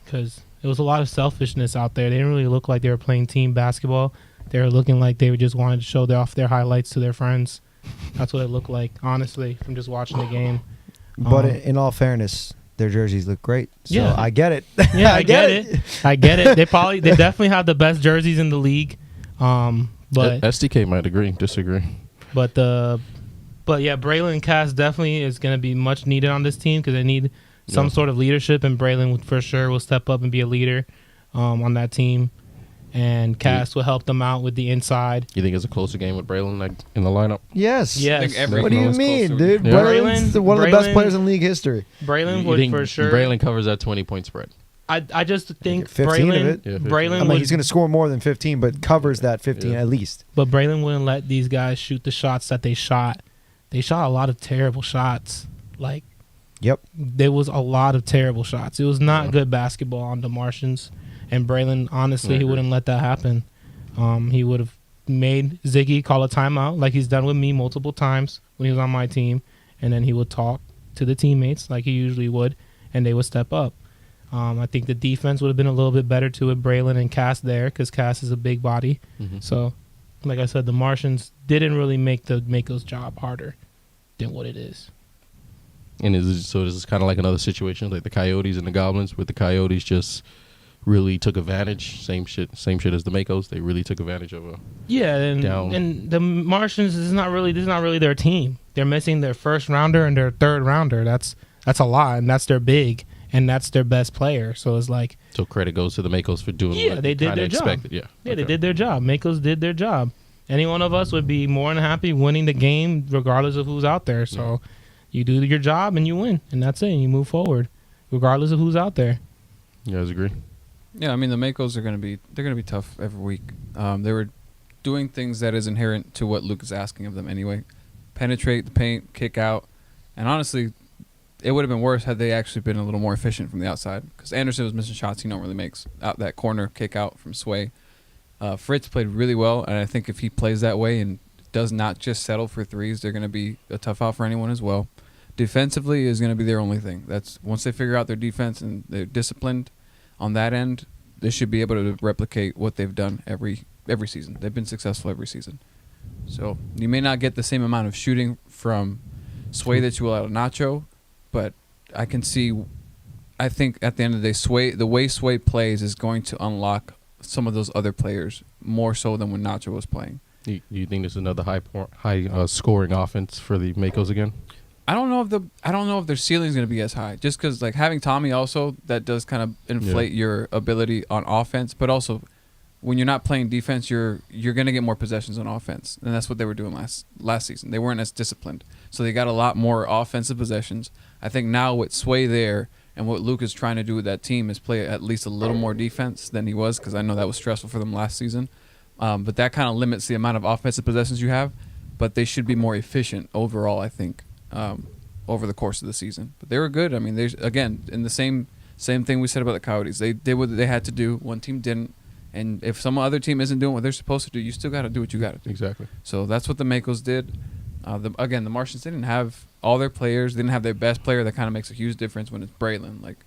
E: because it was a lot of selfishness out there. They didn't really look like they were playing team basketball. They were looking like they just wanted to show off their highlights to their friends. That's what it looked like, honestly, from just watching the game.
A: But in all fairness, their jerseys look great. So
E: Yeah.
A: I get it.
E: Yeah, I get it. I get it. They definitely have the best jerseys in the league. But
B: SDK might disagree.
E: But yeah, Braylon and Cass definitely is going to be much needed on this team because they need some sort of leadership, and Braylon for sure will step up and be a leader on that team. And Cass will help them out with the inside.
B: You think it's a closer game with Braylon like in the lineup?
A: Yes.
E: Yes.
C: I think every
A: What do you
C: game is
A: mean,
C: closer.
A: dude?
B: Yeah.
A: Braylon's one of the best
E: Braylon-
A: players in league history.
E: Braylon
B: You
E: would
B: think
E: for sure.
B: Braylon covers that 20-point spread.
E: I just think
A: 15 of
E: Braylon,
A: it.
B: Yeah, 15.
E: Braylon
A: I mean,
E: would,
A: he's going to score more than 15, but covers that 15
B: Yeah.
A: at least.
E: but Braylon wouldn't let these guys shoot the shots that they shot. They shot a lot of terrible shots. Like,
A: Yep.
E: there was a lot of terrible shots. It was not
B: Yeah.
E: good basketball on the Martians. And Braylon, honestly,
B: I
E: he
B: agree.
E: wouldn't let that happen. He would have made Ziggy call a timeout like he's done with me multiple times when he was on my team. And then he would talk to the teammates like he usually would, and they would step up. I think the defense would have been a little bit better too with Braylon and Cass there because Cass is a big body.
B: Mhm.
E: So, like I said, the Martians didn't really make those job harder than what it is.
B: And this is kind of like another situation like the Coyotes and the Goblins, where the Coyotes just really took advantage. Same shit as the Makos. They really took advantage of it.
E: Yeah,
B: Down.
E: and the Martians this is not really their team. They're missing their first rounder and their third rounder. That's a lot, and that's their big, and that's their best player. So it's like,
B: So credit goes to the Makos for doing
E: Yeah,
B: what
E: they did
B: kinda
E: their job.
B: expected. Yeah,
E: yeah, they
B: Okay.
E: did their job. Makos did their job. Any one of us would be more than happy winning the game, regardless of who's out there. So you do your job and you win, and that's it. And you move forward, regardless of who's out there.
B: You guys agree?
C: Yeah, I mean the Makos they're gonna be tough every week. They were doing things that is inherent to what Luke is asking of them anyway. Penetrate the paint, kick out, and honestly, it would have been worse had they actually been a little more efficient from the outside. Because Anderson was missing shots he normally makes out that corner kick out from Sway. Fritz played really well, and I think if he plays that way and does not just settle for threes, they're going to be a tough out for anyone as well. Defensively is going to be their only thing. That's once they figure out their defense and they're disciplined on that end, they should be able to replicate what they've done every season. They've been successful every season. So you may not get the same amount of shooting from Sway that you will out of Nacho, but I can see. I think at the end of the day, the way Sway plays is going to unlock some of those other players more so than when Nacho was playing.
B: You think there's another high scoring offense for the Makos again?
C: I don't know if their ceiling is going to be as high, just because like having Tommy also that does kind of inflate your ability on offense, but also when you're not playing defense, you're going to get more possessions on offense, and that's what they were doing last season. They weren't as disciplined, so they got a lot more offensive possessions. I think now with Sway there and what Luke is trying to do with that team is play at least a little more defense than he was, because I know that was stressful for them last season. But that kind of limits the amount of offensive possessions you have, but they should be more efficient overall, I think. Over the course of the season, but they were good. I mean, there's again in the same thing we said about the Coyotes. They did what they had to do. One team didn't, and if some other team isn't doing what they're supposed to do, you still got to do what you got to do.
B: Exactly.
C: So that's what the Makos did. The Martians didn't have all their players. They didn't have their best player. That kind of makes a huge difference when it's Braylon. Like,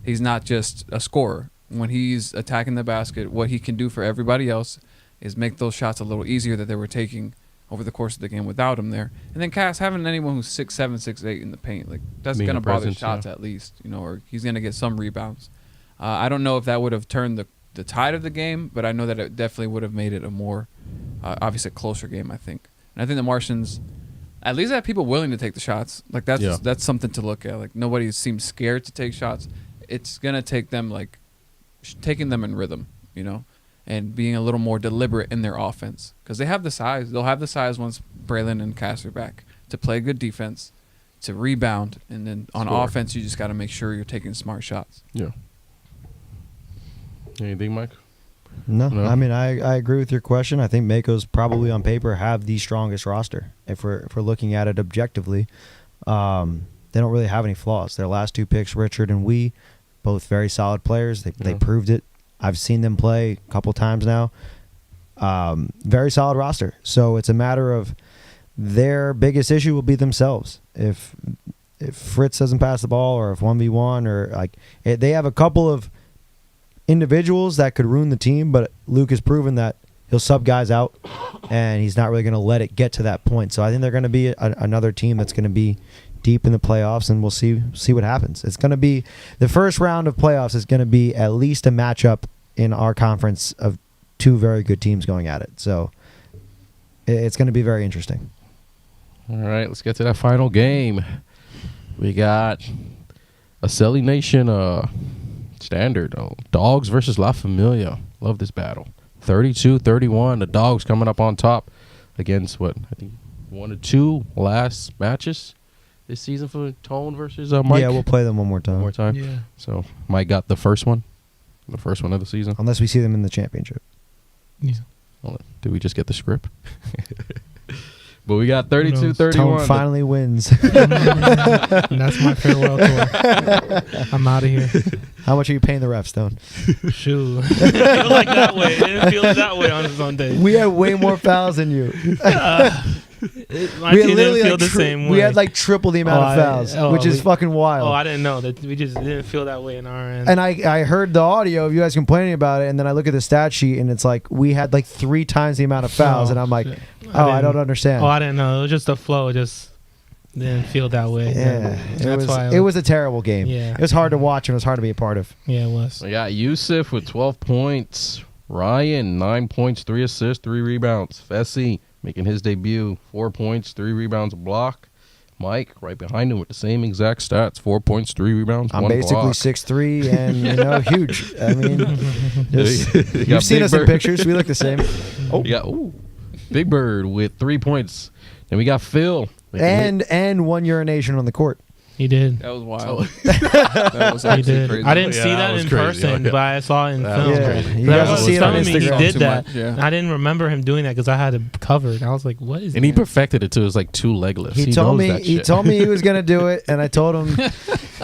C: he's not just a scorer. When he's attacking the basket, what he can do for everybody else is make those shots a little easier that they were taking over the course of the game without him there. And then Cass, having anyone who's 6'7", 6'8" in the paint, like that's
B: Being
C: going to
B: a
C: bother
B: presence,
C: shots
B: yeah.
C: at least, or he's going to get some rebounds. I don't know if that would have turned the tide of the game, but I know that it definitely would have made it a more, obviously, closer game, I think. And I think the Martians at least have people willing to take the shots. Like that's something to look at. Like nobody seems scared to take shots. It's going to take them taking them in rhythm, and being a little more deliberate in their offense, because they have the size. They'll have the size once Braylon and Cass are back to play good defense, to rebound, and then on offense you just got to make sure you're taking smart shots.
B: Yeah. Anything, Mike?
A: No,
B: No?
A: I mean I agree with your question. I think Mako's probably on paper have the strongest roster if we're looking at it objectively. They don't really have any flaws. Their last two picks, Richard and Wee, both very solid players. They proved it. I've seen them play a couple times now. Very solid roster. So it's a matter of their biggest issue will be themselves. If Fritz doesn't pass the ball, or if 1v1, or they have a couple of individuals that could ruin the team, but Luke has proven that he'll sub guys out, and he's not really going to let it get to that point. So I think they're going to be another team that's going to be deep in the playoffs, and we'll see what happens. It's going to be the first round of playoffs is going to be at least a matchup in our conference of two very good teams going at it. So it's going to be very interesting.
B: All right, let's get to that final game. We got a Celi Nation standard. Dogs versus La Familia. Love this battle. 32-31. The Dogs coming up on top against I think 1 or 2 last matches this season for Tone versus Mike.
A: Yeah, we'll play them one more time.
B: One more time.
E: Yeah.
B: So Mike got the first one of the season.
A: Unless we see them in the championship.
E: Yeah.
B: Did we just get the script? But we got 32-31.
A: Tone finally wins.
E: And that's my farewell tour. I'm out of here.
A: How much are you paying the refs, Tone?
E: Shoot.
D: It feel like that way. It didn't feel that way on Sunday.
A: We had way more fouls than you.
D: My team didn't feel the same way.
A: We had like triple the amount of fouls, which is fucking wild.
E: Oh, I didn't know that. We just didn't feel that way in our end.
A: And I heard the audio of you guys complaining about it, and then I look at the stat sheet, and it's like we had like 3 times the amount of fouls, and I'm like, I don't understand.
E: Oh, I didn't know. It was just the flow. It just didn't feel that way.
A: Yeah, it was a terrible game.
E: Yeah.
A: It was hard to watch, and it was hard to be a part of.
E: Yeah, it was.
B: We got Yusuf with 12 points. Ryan, 9 points, 3 assists, 3 rebounds. Fessy making his debut, 4 points, 3 rebounds, a block. Mike right behind him with the same exact stats, 4 points, 3 rebounds,
A: I'm
B: 1
A: basically
B: block.
A: 6'3" and huge. I mean,
B: You
A: you've
B: got
A: seen
B: Big
A: us in
B: Bird.
A: pictures. We look the same.
B: We got Big Bird with 3 points. Then we got Phil.
A: And 1 urination on the court.
E: He did.
C: That was wild. That was
E: He
C: actually
E: did.
C: crazy.
E: I didn't
B: Yeah,
E: see
B: that
E: that
B: was
E: in
B: crazy.
E: person,
B: Yeah.
E: but I saw it in
B: That
E: film.
B: was
A: Yeah,
B: crazy.
A: you
E: That
A: guys will
E: was
A: see it on
E: telling me he
A: Instagram.
E: did
C: Too
E: that.
C: much, yeah.
E: And I didn't remember him doing that because I had it covered. I was like, "What is?"
B: And he
E: that?
B: perfected it too. It was like 2 leg lifts.
A: He told
B: knows
A: me
B: that
A: he
B: shit.
A: told me he was gonna do it, and I told him,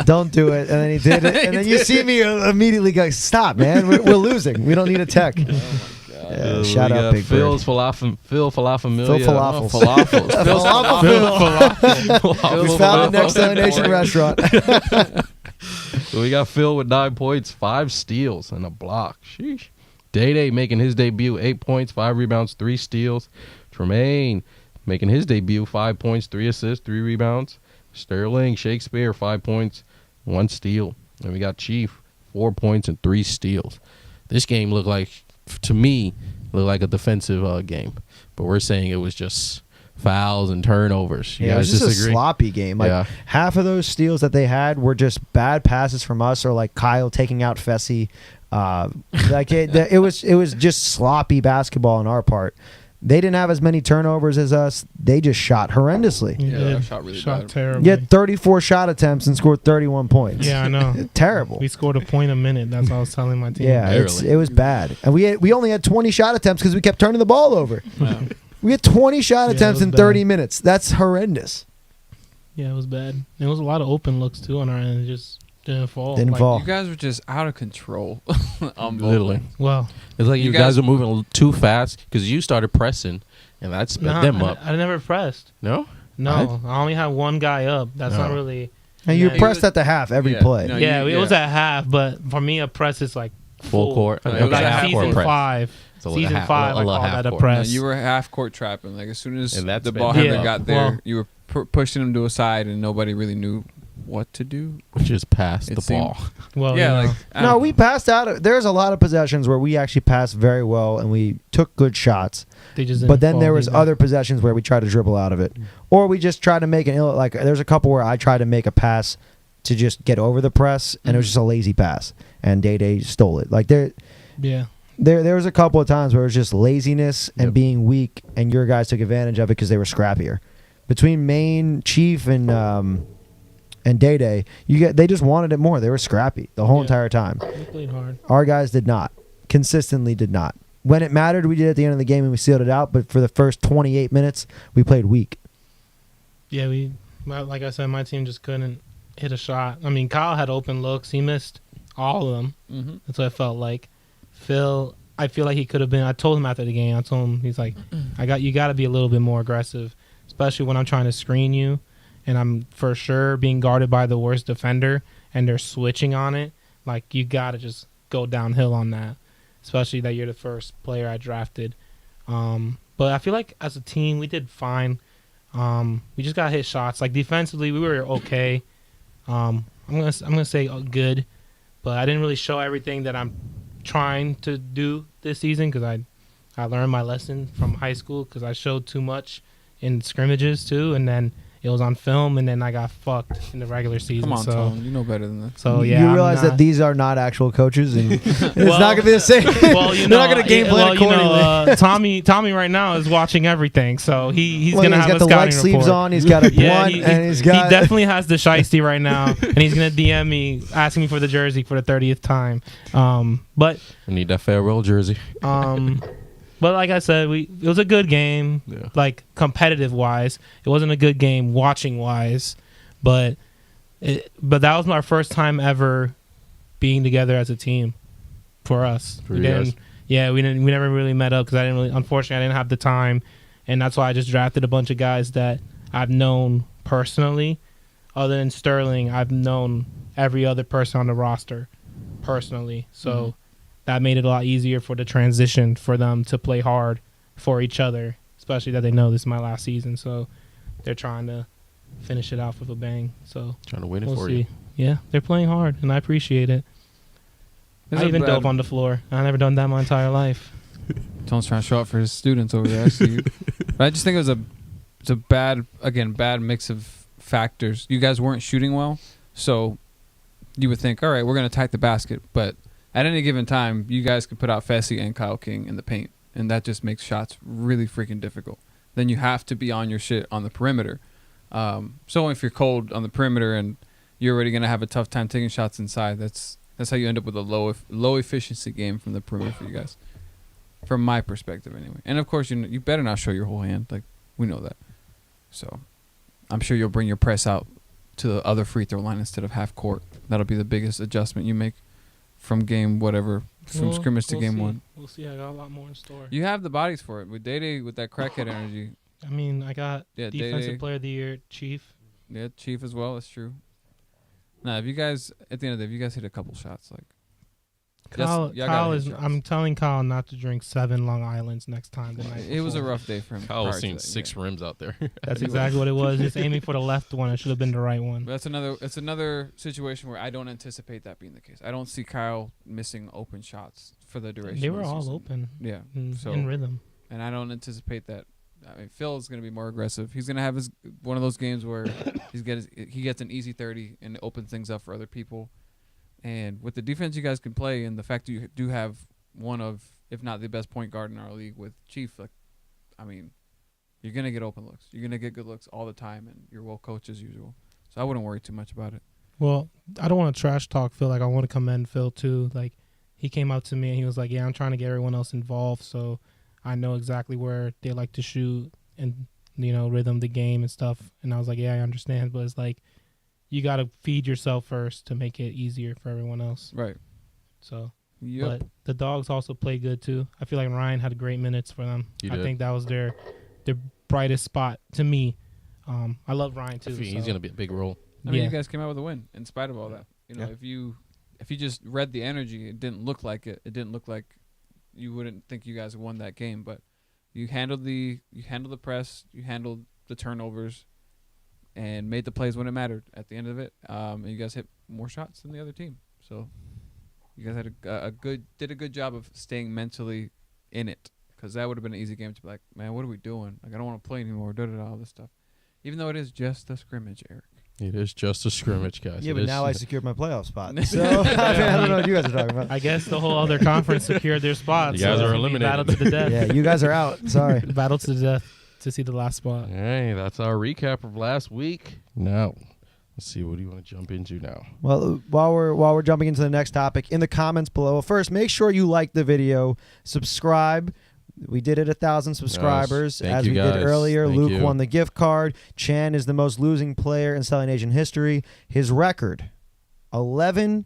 A: "Don't do it." And then he did it, and then you see me immediately go, "Stop, man! We're losing. We don't need a tech." Yeah, shout
B: we
A: out
B: got
A: Big
B: Phil's
A: Bird.
B: Falafel Familia.
A: Phil Falafels.
B: Falafels. Phil's
A: Falafel. We found the next Nation restaurant.
B: So we got Phil with 9 points, 5 steals, and a block. Sheesh. Day making his debut, 8 points, 5 rebounds, 3 steals. Tremaine making his debut, 5 points, 3 assists, 3 rebounds. Sterling Shakespeare, 5 points, 1 steal. And we got Chief, 4 points and 3 steals. This game looked like, to me, a defensive game. But we're saying it was just fouls and turnovers. You
A: Yeah, it was
B: guys
A: just
B: disagree?
A: a sloppy game. Like
B: Yeah.
A: half of those steals that they had were just bad passes from us, or like Kyle taking out Fessy. It was just sloppy basketball on our part. They didn't have as many turnovers as us. They just shot horrendously.
E: He
C: Yeah,
E: did.
C: that shot really bad.
E: terrible.
A: You had 34 shot attempts and scored 31 points.
E: Yeah, I know.
A: Terrible.
E: We scored a point a minute. That's what I was telling my team.
A: Yeah,
B: Barely.
A: it was bad. And we only had 20 shot attempts because we kept turning the ball over.
C: Yeah.
A: We had 20 shot
E: Yeah, it
A: attempts
E: was
A: in
E: bad.
A: 30 minutes. That's horrendous.
E: Yeah, it was bad. There was a lot of open looks too on our end. It just didn't fall.
A: Didn't fall.
C: You guys were just out of control. On both
B: Literally.
C: ends.
E: Well,
B: It's like
C: You
B: you guys
C: guys-
B: are moving too fast because you started pressing, and that sped
E: nah,
B: them up.
E: I never pressed.
B: No?
E: No, I only had one guy up. That's not
B: No.
E: really.
A: And you
E: Yeah.
A: pressed at the half every
C: Yeah.
A: play.
C: No,
E: Yeah,
C: you-
E: it was at half, but for me, a press is like
B: Full court.
C: No, it
B: Okay,
C: was
E: Like
C: a half
E: season
C: court
B: press.
E: 5.
B: It's a little
E: Season
B: half-
E: 5,
B: a
E: I
B: little
E: call
B: half
E: that a
B: court.
C: No,
E: press.
C: you were half court trapping. Like as soon as
B: And that's
C: the
B: been-
C: ball
E: Yeah.
C: handler got there,
E: Well-
C: you were pushing him to a side, and nobody really knew what to do.
B: Which is past
C: It
B: the
C: seemed-
B: ball.
E: Well,
C: yeah,
E: you know.
C: like I
A: No,
C: don't
A: we
C: know.
A: passed out. There's a lot of possessions where we actually passed very well and we took good shots.
E: They just
A: But
E: didn't
A: then
E: fall
A: there was
E: either.
A: other possessions where we tried to dribble out of it, or we just tried to make like there's a couple where I tried to make a pass to just get over the press, and it was just a lazy pass, and Day stole it. Like
E: Yeah.
A: there was a couple of times where it was just laziness and
B: Yep.
A: being weak, and your guys took advantage of it because they were scrappier. Between Maine, Chief, and Day, they just wanted it more. They were scrappy the whole
E: Yeah.
A: entire time.
E: They played hard.
A: Our guys did not. Consistently did not. When it mattered, we did at the end of the game and we sealed it out. But for the first 28 minutes, we played weak.
E: Yeah, like I said, my team just couldn't hit a shot. I mean, Kyle had open looks. He missed all of them.
C: Mm-hmm.
E: That's what I felt like. Phil, I feel like he could have been. I told him after the game. I told him, he's like, you got to be a little bit more aggressive, especially when I'm trying to screen you, and I'm for sure being guarded by the worst defender, and they're switching on it. Like, you got to just go downhill on that, especially that you're the first player I drafted. But I feel like as a team, we did fine. We just got to hit shots. Like, defensively, we were okay. I'm gonna say good, but I didn't really show everything that I'm trying to do this season because I learned my lesson from high school because I showed too much in scrimmages too, and then it was on film, and then I got fucked in the regular season.
C: Come on,
E: so,
C: Tone. You know better than that.
E: So yeah,
A: you realize that these are not actual coaches, and it's
E: Well-
A: not gonna be the same.
E: Well,
A: They're not gonna game plan accordingly.
E: Tommy right now is watching everything, so he's
A: Well,
E: gonna
A: he's
E: have
A: got
E: a
A: the
E: scouting
A: leg sleeves
E: report.
A: on. He's got a blunt, and he's got.
E: He definitely has the shiesty right now, and he's gonna DM me asking me for the jersey for the 30th time. But
B: We need that farewell jersey.
E: but like I said, it was a good game.
B: Yeah.
E: Like competitive wise, it wasn't a good game watching wise, but that was my first time ever being together as a team for us.
B: For you guys?
E: We never really met up because unfortunately I didn't have the time, and that's why I just drafted a bunch of guys that I've known personally. Other than Sterling, I've known every other person on the roster personally, so that made it a lot easier for the transition for them to play hard for each other, especially that they know this is my last season, so they're trying to finish it off with a bang. So
B: Trying to win it
E: we'll
B: for
E: see.
B: you.
E: Yeah, they're playing hard, and I appreciate it.
C: There's
E: I
C: a
E: even
C: bad-
E: dove on the floor. I never done that my entire life.
C: Tone's trying to show up for his students over there. I see you. But I just think it was a bad mix of factors. You guys weren't shooting well, so you would think, all right, we're going to attack the basket. But at any given time, you guys could put out Fessy and Kyle King in the paint, and that just makes shots really freaking difficult. Then you have to be on your shit on the perimeter. So if you're cold on the perimeter and you're already going to have a tough time taking shots inside, that's how you end up with a low efficiency game from the perimeter for you guys. From my perspective, anyway. And of course, you better not show your whole hand. Like, we know that. So, I'm sure you'll bring your press out to the other free throw line instead of half court. That'll be the biggest adjustment you make from game whatever, from scrimmage to game one.
E: We'll see. I got a lot more in store.
C: You have the bodies for it with Day with that crackhead energy.
E: I mean, I got
C: Yeah,
E: Defensive
C: Day-Day.
E: Player of the Year, Chief.
C: Yeah, Chief as well. That's true. Nah, if you guys at the end of the day, if you guys hit a couple shots, like
E: Kyle
C: y'all gotta hit
E: is.
C: shots.
E: I'm telling Kyle not to drink 7 Long Islands next time. The night
C: it was a
E: before.
C: rough day for him.
B: Kyle was
C: prior to
B: seeing
C: that,
B: 6
C: yeah.
B: rims out there.
E: That's exactly what it was. Just aiming for the left one. It should have been the right one.
C: But that's another situation where I don't anticipate that being the case. I don't see Kyle missing open shots for the duration.
E: They
C: of
E: were
C: the
E: all
C: season.
E: open
C: Yeah, so
E: in rhythm.
C: and I don't anticipate that. I mean, Phil is going to be more aggressive. He's going to have one of those games where he gets an easy 30 and it opens things up for other people. And with the defense you guys can play, and the fact that you do have one of, if not the best point guard in our league with Chief, like, I mean, you're going to get open looks. You're going to get good looks all the time, and you're well coached as usual. So I wouldn't worry too much about it.
E: Well, I don't want to trash talk Phil. Like, I want to commend Phil too. Like, he came up to me and he was like, "Yeah, I'm trying to get everyone else involved, so I know exactly where they like to shoot and rhythm the game and stuff." And I was like, "Yeah, I understand, but it's like you got to feed yourself first to make it easier for everyone else."
C: Right.
E: So,
C: Yep.
E: but the dogs also play good too. I feel like Ryan had great minutes for them.
B: He
E: I
B: did.
E: think that was their brightest spot to me. I love Ryan
B: I
E: too.
B: feel he's
E: so,
B: going to be a big role.
C: I mean,
E: yeah.
C: you guys came out with a win in spite of all that.
B: Yeah.
C: If you just read the energy, it didn't look like it. It didn't look like you wouldn't think you guys won that game. But you handled the press, you handled the turnovers, and made the plays when it mattered. At the end of it, and you guys hit more shots than the other team. So you guys had did a good job of staying mentally in it, because that would have been an easy game to be like, man, what are we doing? Like, I don't want to play anymore. All this stuff. Even though it is just a scrimmage, Eric.
B: It is just a scrimmage, guys.
A: Yeah,
B: It
A: but
B: is-
A: now I secured my playoff spot. So I don't know what you guys are talking about.
E: I guess the whole other conference secured their spots.
B: You guys
E: so
B: are
E: it's gonna be
B: eliminated.
E: Battle to the death.
A: Yeah, you guys are out. Sorry.
E: Battle to the death to see the last spot.
B: Hey, that's our recap of last week. Now, let's see. What do you want to jump into now?
A: Well, while we're jumping into the next topic, in the comments below, first make sure you like the video, subscribe. We did it 1,000 subscribers
B: Thank
A: as
B: you
A: we
B: guys.
A: did earlier.
B: Thank
A: Luke
B: you.
A: won the gift card. Chan is the most losing player in Selling Nation history. His record, 11-6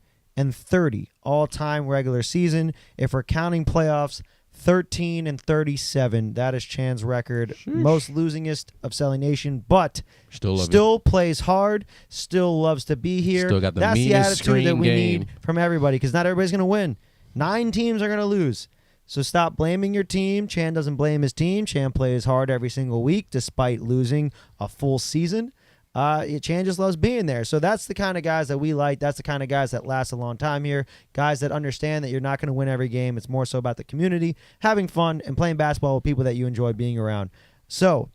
A: all-time regular season. If we're counting playoffs, 13-37. That is Chan's record. Most losingest of Selly Nation, but still plays hard, still loves to be here.
B: Still got the
A: That's the
B: meanest
A: attitude that
B: screen
A: we
B: game.
A: need from everybody, because not everybody's going to win. 9 teams are going to lose. So stop blaming your team. Chan doesn't blame his team. Chan plays hard every single week despite losing a full season. Chan just loves being there. So that's the kind of guys that we like. That's the kind of guys that last a long time here. Guys that understand that you're not going to win every game. It's more so about the community, having fun, and playing basketball with people that you enjoy being around. So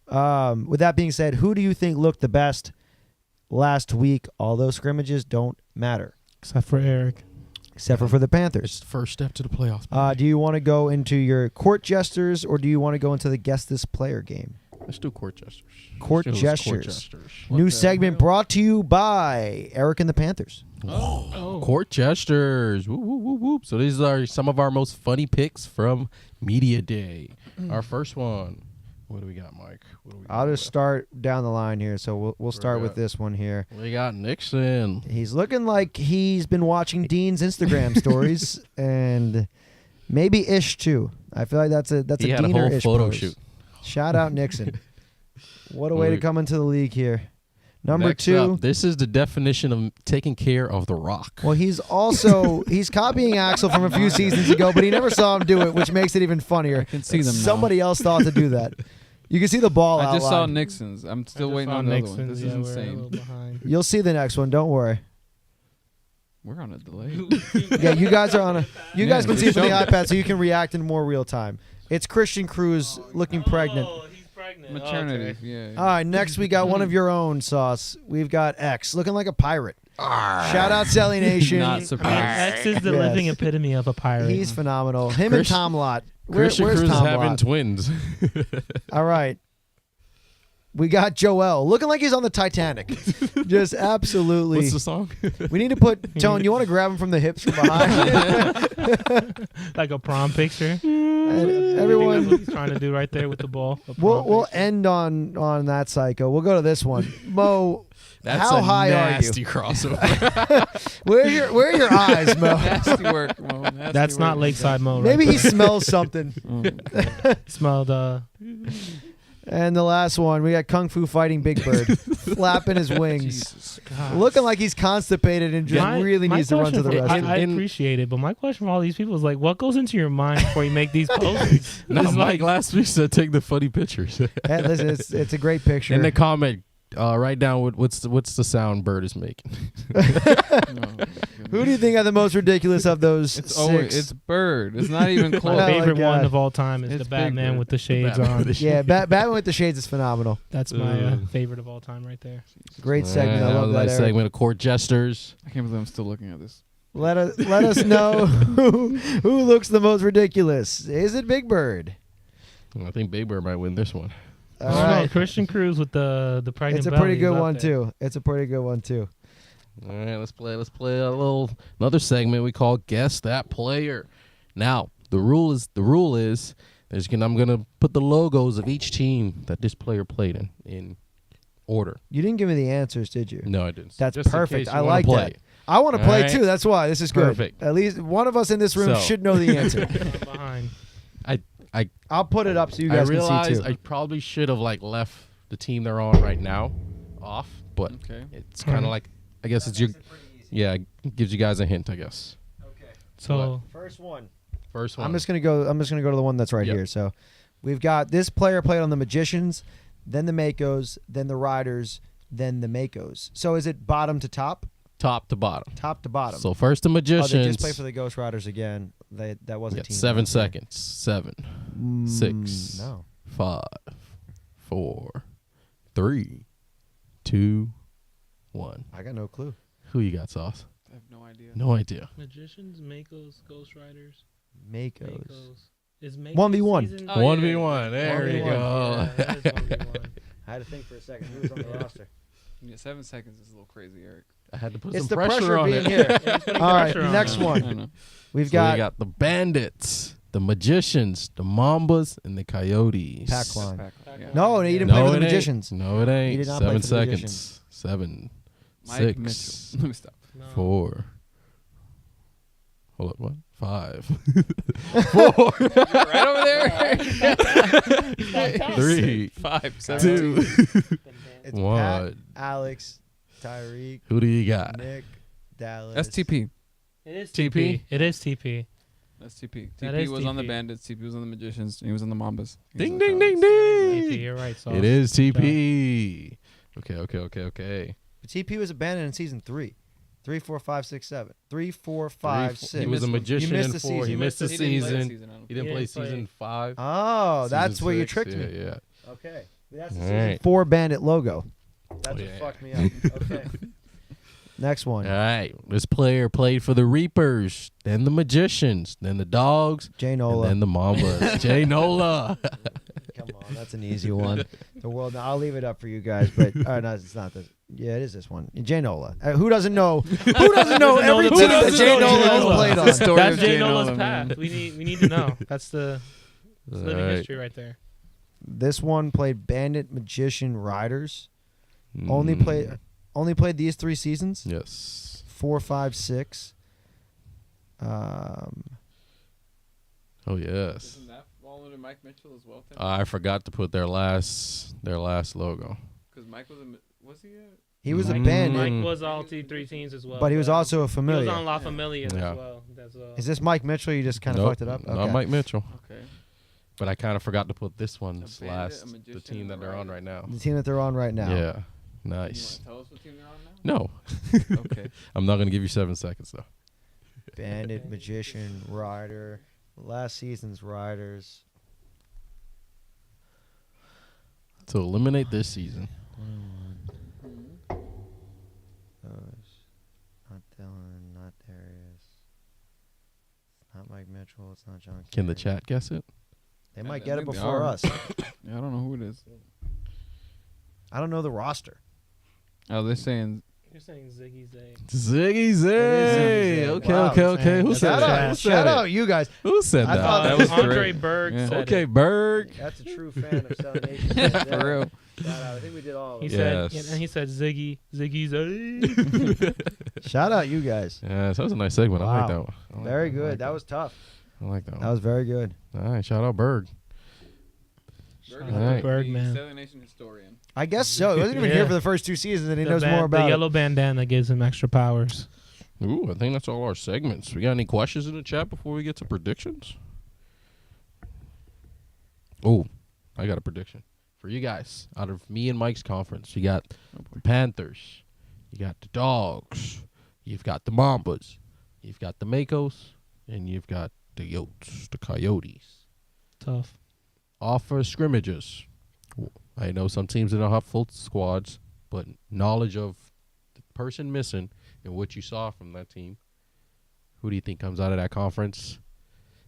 A: with that being said, who do you think looked the best last week? Although scrimmages don't matter.
E: Except for Eric.
A: Except for the
B: It's
A: Panthers.
B: the first step to the playoffs.
A: Do you want to go into your court jesters, or do you want to go into the guess this player game?
B: Let's do court gestures.
A: Court
B: Let's do
A: gestures.
C: What
A: New
C: the
A: segment
C: hell?
A: brought to you by Eric and the Panthers.
B: Court gestures. Whoop, whoop, whoop, whoop. So these are some of our most funny picks from Media Day. Our first one. What do we got, Mike? What do we got
A: I'll just
B: left?
A: start down the line here. So we'll start with
B: got?
A: this one here.
B: We got Nixon.
A: He's looking like he's been watching Dean's Instagram stories and maybe Ish too. I feel like that's a
B: He had a
A: Dean or
B: whole
A: Ish
B: photo
A: pose.
B: shoot.
A: Shout out Nixon. What a way to come into the league here. Number
B: Next
A: 2.
B: up, this is the definition of taking care of the rock.
A: Well, he's copying Axel from a few seasons ago, but he never saw him do it, which makes it even funnier.
C: I can see them now.
A: Somebody else thought to do that. You can see the ball
C: I just saw
A: outline.
C: Nixon's. I'm still waiting on the other one. This is
E: We're a
C: insane.
E: little behind.
A: You'll see the next one. Don't worry.
C: We're on a delay.
A: Yeah, you guys are on a. You guys can see it from the
C: show me.
A: iPad, so you can react in more real time. It's Christian Cruz looking pregnant.
E: Oh, he's pregnant.
C: Maternity.
E: Okay.
C: Yeah.
A: All right, next we got one of your own, Sauce. We've got X looking like a pirate. Shout out Selly Nation.
C: Not
E: I mean,
C: surprised.
E: X is the
A: Yes.
E: living epitome of a pirate.
A: He's phenomenal. Him
B: Chris-
A: and Tom Lott.
B: Christian
A: Where's
B: Cruz is
A: Tom
B: having
A: Lott?
B: twins.
A: All right. We got Joel looking like he's on the Titanic. Just absolutely.
B: What's the song?
A: We need to put Tone. You want to grab him from the hips from behind?
E: Like a prom picture.
A: And
E: That's
A: everyone.
E: what he's trying to do right there with the ball. A prom
A: We'll
E: picture.
A: end on that psycho. We'll go to this one. Mo,
B: That's
A: how
B: a
A: high
B: nasty crossover.
A: are you? Where are your eyes, Mo?
C: Nasty work. Mo. Nasty
E: That's not
C: work.
E: Lakeside Mo. Right
A: Maybe he
E: there.
A: smells something.
E: Smelled.
A: And the last one, we got Kung Fu Fighting Big Bird, flapping his wings,
C: Jesus.
E: God.
A: looking like he's constipated and just really
E: my
A: needs to run to the
E: question for-
A: restroom.
E: I appreciate it, but my question for all these people is like, what goes into your mind before you make these poses?
B: No,
E: It's
B: Mike
E: like,
B: last week said take the funny pictures.
A: Hey, listen, it's a great picture.
B: In the comment, write down what's the sound Bird is making.
A: Who do you think are the most ridiculous of those
C: It's
A: six?
C: always it's Bird. It's not even
A: Oh
C: close.
A: my
E: my favorite
A: God.
E: one of all time is
C: It's
E: the
C: Big
E: Batman
C: Bird.
E: with the shades
B: Batman
E: on.
B: with the
A: Yeah, Batman with the Shades is phenomenal.
E: That's my favorite of all time right there.
A: Great segment. I
B: That
A: love
B: was a
A: that.
B: nice
A: Eric.
B: segment of court gestures.
C: I can't believe I'm still looking at this.
A: Let us know who looks the most ridiculous. Is it Big Bird?
B: I think Big Bird might win this one.
A: All
E: Oh, no,
A: right.
E: Christian Cruz with the pregnant
A: It's a
E: belly
A: pretty
E: is
A: good
E: up
A: one
E: there.
A: too. It's a pretty good one too.
B: All right, let's play another segment we call Guess That Player. Now, the rule is I'm gonna put the logos of each team that this player played in order.
A: You didn't give me the answers, did you?
B: No, I didn't.
A: That's
B: Just in
A: perfect.
B: case
A: I
B: you wanna
A: like
B: play.
A: that. I want to
B: All
A: play
B: right.
A: too. That's why this is good.
B: Perfect.
A: At least one of us in this room
B: So-
A: should know the answer.
E: I'm behind.
A: I'll put it up so you
B: I
A: guys can see
B: realized
A: too.
B: I probably should have left the team they're on right now off, but
C: Okay.
B: it's kind of like I guess it's your it gives you guys a hint, I guess.
E: So
A: First one.
B: First one.
A: I'm just gonna go to the one that's right
B: Yep.
A: here. So we've got this player played on the Magicians, then the Makos, then the Riders, then the Makos. So is it bottom to top?
B: top to bottom.
A: Top to bottom.
B: So first the
A: oh,
B: Magicians.
A: they just play for the Ghost Riders again. That was
B: You
A: a
B: got
A: team.
B: 7
A: right there.
B: seconds. 7, 6,
A: No.
B: 5, 4, 3, 2, 1.
A: I got no clue.
B: Who you got, Sauce?
C: I have no idea.
B: No idea.
E: Magicians, Makos, Ghost Riders,
A: Makos.
E: Makos. Is Makos
A: 1v1.
E: season-
C: Oh, yeah,
B: 1v1. There you
A: 1v1.
B: go.
E: Yeah, that is 1v1.
A: I had to think for a second. Who was on the roster?
C: Yeah, 7 seconds is a little crazy, Eric.
B: I had to put
A: It's
B: some
A: the
B: pressure,
A: pressure
B: on
A: being
B: it.
A: here.
E: Yeah, he's putting
A: All right,
E: pressure on
A: next
E: them.
C: I
A: one.
C: know.
A: We've
B: So
A: got
B: we got the Bandits, the Magicians, the Mambas, and the Coyotes.
A: Pack line.
C: Yeah.
A: No, he didn't play
B: No,
A: for the
B: it ain't.
A: Magicians.
B: No, it ain't.
A: He did not play
B: 7
A: for the
B: seconds.
A: Magicians.
B: 7,
C: Mike
B: 6,
C: Mitchell. Let me stop.
E: No.
B: 4, Hold up, what? 5, 4,
C: Right over there.
B: 3,
C: 5, 7,
B: 2,
A: It's
B: 1.
A: Pat, Alex, Tyreek,
B: Who do you got?
A: Nick, Dallas.
C: That's TP.
E: It is
B: TP?
E: TP. It is TP.
C: That's TP.
E: That
C: TP
E: is
C: was on the
E: TP.
C: Bandits. TP was on the Magicians. And he was on the Mambas. He was
B: Ding,
C: on the
B: ding, ding,
C: Falcons.
E: TP.
B: ding.
E: You're right. So
B: It is TP. Okay.
A: But TP was abandoned in season 3. 3, 4, 5, 6, 7. 3, 4, 5, 6.
B: He was a
C: missed one.
B: magician
A: You missed
B: in
A: the
B: 4.
A: season.
B: He
A: You
B: missed the
C: He didn't play the
B: season.
C: season, I don't
B: He didn't
E: He
B: play
E: didn't play.
B: season 5.
A: Oh, that's
B: Season
A: where you
B: 6,
A: tricked
B: yeah,
A: me.
B: Yeah.
A: Okay. That's the
B: All
A: season
B: right.
A: 4 bandit logo. That's
B: Oh,
A: what
B: yeah.
A: fucked me up. Okay. Next one.
B: All right. This player played for the Reapers, then the Magicians, then the Dogs,
A: Jay
B: and
A: Nola.
B: then the Mambas. Jay Nola.
A: Come on, that's an easy one. The world. I'll leave it up for you guys, but no, it's not this. Yeah, it is this one. Jay Nola. Who doesn't know? Who doesn't know every
E: the
A: team that
E: path?
A: Jay
E: Who
A: Nola
E: doesn't
A: has
E: know
A: played
C: the
A: on?
C: story
E: That's
C: of
E: Jay
C: Jay
E: Nola's
C: Nola, man.
E: path. We need to know. That's the living
B: All right.
E: history right there.
A: This one played Bandit, Magician, Riders.
B: Mm.
A: Only played these 3 seasons.
B: Yes.
A: 4, 5, 6.
B: Oh yes.
C: Doesn't that fall under Mike Mitchell as well?
B: I forgot to put their last logo.
C: Because Mike was he a...
A: He was a
B: Mike-
A: bandit,
E: Mike was all 3 teams as well.
A: but he was also a
E: He was
A: familiar.
E: on La Familia
B: Yeah.
E: as well. That's
A: Is this Mike Mitchell? You just kind of
B: Nope,
A: fucked it up.
B: Not Mike Mitchell.
C: Okay.
B: But I kind of forgot to put this one
C: A bandit, a
B: last. The
C: magician,
B: team that
C: and a
B: they're on
C: rider.
B: right now.
A: The team that they're on right now.
B: Yeah.
C: You
B: Nice.
C: want to tell us what team they're on now?
B: No.
C: Okay.
B: I'm not gonna give you 7 seconds though.
A: Bandit, Magician, Rider. Last season's Riders.
B: To eliminate this season.
A: Not Dylan, not Darius. It's not Mike Mitchell. It's not John.
B: Can the
A: Kerry.
B: chat guess it?
A: They
C: I
A: might get it
C: think they
A: before
C: are.
A: us.
C: Yeah, I don't know who it is.
A: I don't know the roster.
C: Oh, they're saying...
E: You're saying Ziggy Zay.
B: Ziggy
A: Ziggy
B: Zay.
A: Zay.
B: Okay,
A: Wow.
B: okay. Who said
A: Shout
B: that?
A: out,
B: Who
A: shout
B: said
A: out,
B: it?
A: you guys.
B: Who said
A: I
B: that?
A: thought
C: that was
E: Andre
C: great.
E: Berg
C: Yeah.
E: said
B: Okay,
E: it.
B: Berg.
A: That's a true fan of CeleTake.
C: For real.
A: Shout out. I think we did all of
E: He
A: them.
E: said,
B: Yes.
E: and he said Ziggy Zay.
A: Shout out, you guys.
B: Yeah, that was a nice segment. I like
A: Wow.
B: that one. I like
A: Very
B: that one. I
A: good.
B: like
A: That was tough.
B: I like that
A: That
B: one.
A: was very good.
B: All right, shout out Berg.
C: Berg
E: Shout
C: is
B: out
C: the
E: Bergman.
C: Sailor Nation historian.
A: I guess so. He wasn't even
E: Yeah.
A: here for the first 2 seasons, and he knows more
E: The
A: about it.
E: yellow bandana gives him extra powers.
B: Ooh, I think that's all our segments. We got any questions in the chat before we get to predictions? Oh, I got a prediction for you guys. Out of me and Mike's conference, you got the Panthers, you got the Dogs, you've got the Mambas, you've got the Makos, and you've got the Yotes, the Coyotes.
E: Tough.
B: Off for scrimmages. I know some teams that don't have full squads, but knowledge of the person missing and what you saw from that team. Who do you think comes out of that conference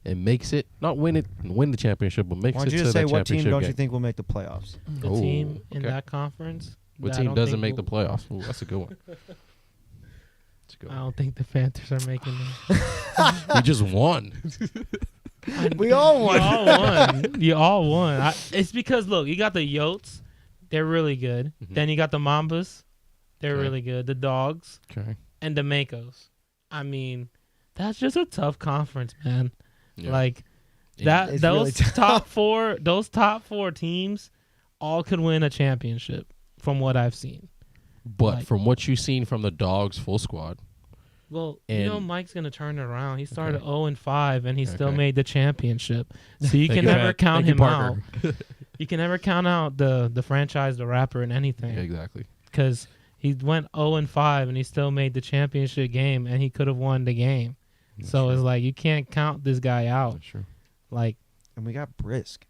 B: and makes it, not win the championship, but makes
A: Why
B: it
A: don't you
B: to
A: just
B: that
A: say what
B: championship
A: team don't
B: game?
A: you think will make the playoffs?
E: The
B: Oh,
E: team in
B: okay.
E: that conference.
B: What
E: that I
B: team
E: don't
B: doesn't
E: think
B: make the
E: will-
B: playoffs? Ooh, that's a good one. That's a good
E: I
B: one.
E: don't think the Panthers are making it.
B: We just won.
A: We all
E: You
A: won.
E: all won. You all won. It's because, look, you got the Yotes. They're really good.
B: Mhm.
E: Then you got the Mambas. They're
B: Okay.
E: really good. The Dogs
B: Okay.
E: and the Makos. I mean, that's just a tough conference, man.
B: Yeah.
E: Like
B: And
E: that.
A: It's
E: Those
A: really tough.
E: top four teams, all could win a championship, from what I've seen.
B: But
E: like-
B: from what you've seen from the Dogs full squad,
E: Well,
B: And-
E: Mike's gonna turn it around. He started
B: Okay.
E: 0-5, and he still
B: Okay.
E: made the championship. So you
B: Thank
E: can
B: you,
E: never
B: Pat.
E: count
B: Thank you,
E: him out.
B: Parker.
E: You can never count out the franchise, the rapper, and
B: Yeah,
E: anything,
B: exactly.
E: because he went 0-5, and he still made the championship game, and he could have won the game.
B: That's
E: So
B: true.
E: it's like you can't count this guy out.
B: That's true.
E: Like
A: And we got Brisk.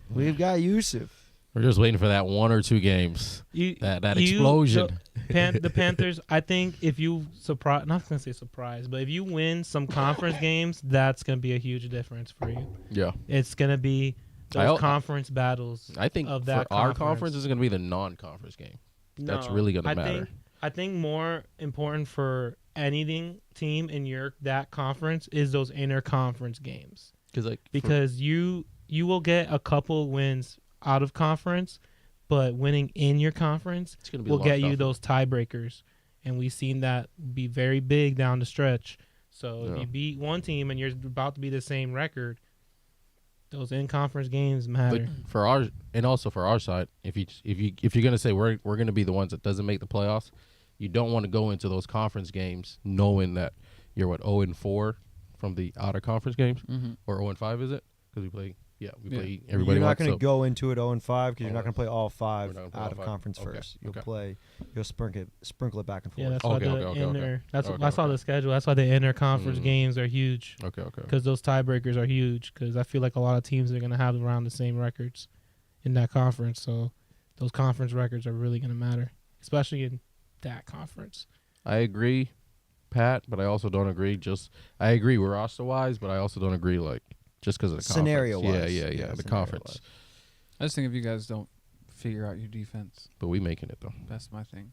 A: We've got Yusuf.
B: We're just waiting for that 1 or 2 games.
E: you,
B: That
E: you-
B: explosion.
E: the Panthers. I think if you not gonna say surprise, but if you win some conference games, that's gonna be a huge difference for you.
B: Yeah.
E: It's gonna be
B: I-
E: those conference battles.
B: I think
E: Of
B: for
E: that
B: our
E: conference.
B: conference is going to be the non-conference game. That's
E: No,
B: really going to
E: I
B: matter.
E: I think more important for anything team in that conference is those interconference games, because you will get a couple wins out of conference, but winning in your conference
B: it's going to be
E: will get you
B: tougher.
E: those tiebreakers, and we've seen that be very big down the stretch. So if
B: Yeah.
E: you beat one team and you're about to be the same record, those in-conference games matter.
B: But for our and also for our side, if you're gonna say we're gonna be the ones that doesn't make the playoffs, you don't want to go into those conference games knowing that you're 0-4 from the out of conference games, or 0-5 is it? Because we play play everybody.
A: You're not
B: going to
A: go into it 0-5 because you're not going to play all
B: We're
A: five
B: not gonna play
A: out
B: all
A: of
B: five.
A: conference
B: Okay,
A: first. You'll
B: okay.
A: you'll sprinkle it back and forth.
E: Yeah, that's why
B: Okay,
E: the
B: okay, okay,
E: inter.
B: okay.
E: That's
B: Okay,
E: I saw
B: okay.
E: the schedule. That's why the inter-conference games are huge.
B: Okay.
E: Because those tiebreakers are huge. Because I feel like a lot of teams are going to have around the same records in that conference. So those conference records are really going to matter, especially in that conference.
B: I agree, Pat, but I also don't agree. I agree we're roster wise, but I also don't agree just because of the
A: Scenario
B: conference.
A: wise.
B: Yeah. The
A: Scenario
B: conference,
A: wise.
C: I just think if you guys don't figure out your defense,
B: but we making it though.
C: that's my thing.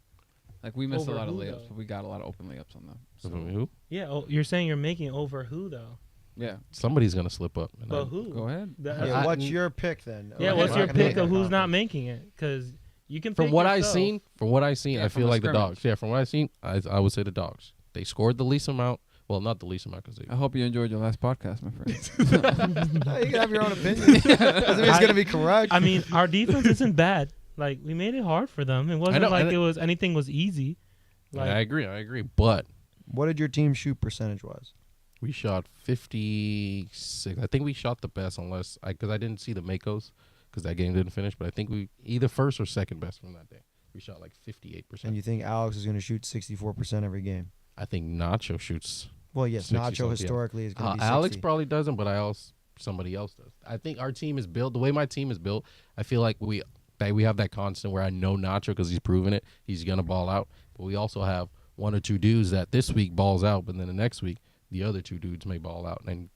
C: Like we missed
E: Over
C: a lot of
E: who,
C: layups,
E: though?
C: but we got a lot of open layups on them. So
B: Who?
E: Yeah, you're saying you're making it over who, though?
C: yeah,
B: Somebody's gonna slip up. And
E: But who?
C: go ahead.
A: Yeah, what's your pick then?
E: Yeah,
A: Or
E: what's
A: you're
E: your
A: not gonna
E: pick
A: make
E: of
A: that
E: who's not
A: conference.
E: making it? Because you can
B: From
E: pick
B: what
E: yourself.
B: I seen,
C: Yeah,
B: I
C: from
B: feel
C: the
B: like the
C: scrimmage.
B: Dogs. Yeah, from what I seen, I would say the Dogs. They scored the least amount. Well, not the least amount because they.
C: I hope you enjoyed your last podcast, my friend.
A: No, you can have your own opinion. Doesn't mean it's going to be correct.
E: I mean, our defense isn't bad. Like, we made it hard for them. It wasn't
B: know,
E: like
B: and
E: it was anything was easy. Like,
B: I agree. But
A: What did your team shoot percentage wise?
B: we shot 56. I think we shot the best, unless because I didn't see the Makos because that game didn't finish. But I think we either first or second best from that day. We shot like 58%.
A: And you think Alex is going to shoot 64% every game?
B: I think Nacho shoots.
A: Well, yes,
B: 60
A: Nacho
B: something, yeah.
A: historically is going to be 60.
B: Alex probably doesn't, but somebody else does. I think our team is built the way my team is built. I feel like we have that constant where I know Nacho because he's proven it. He's gonna ball out, but we also have one or two dudes that this week balls out, but then the next week the other two dudes may ball out and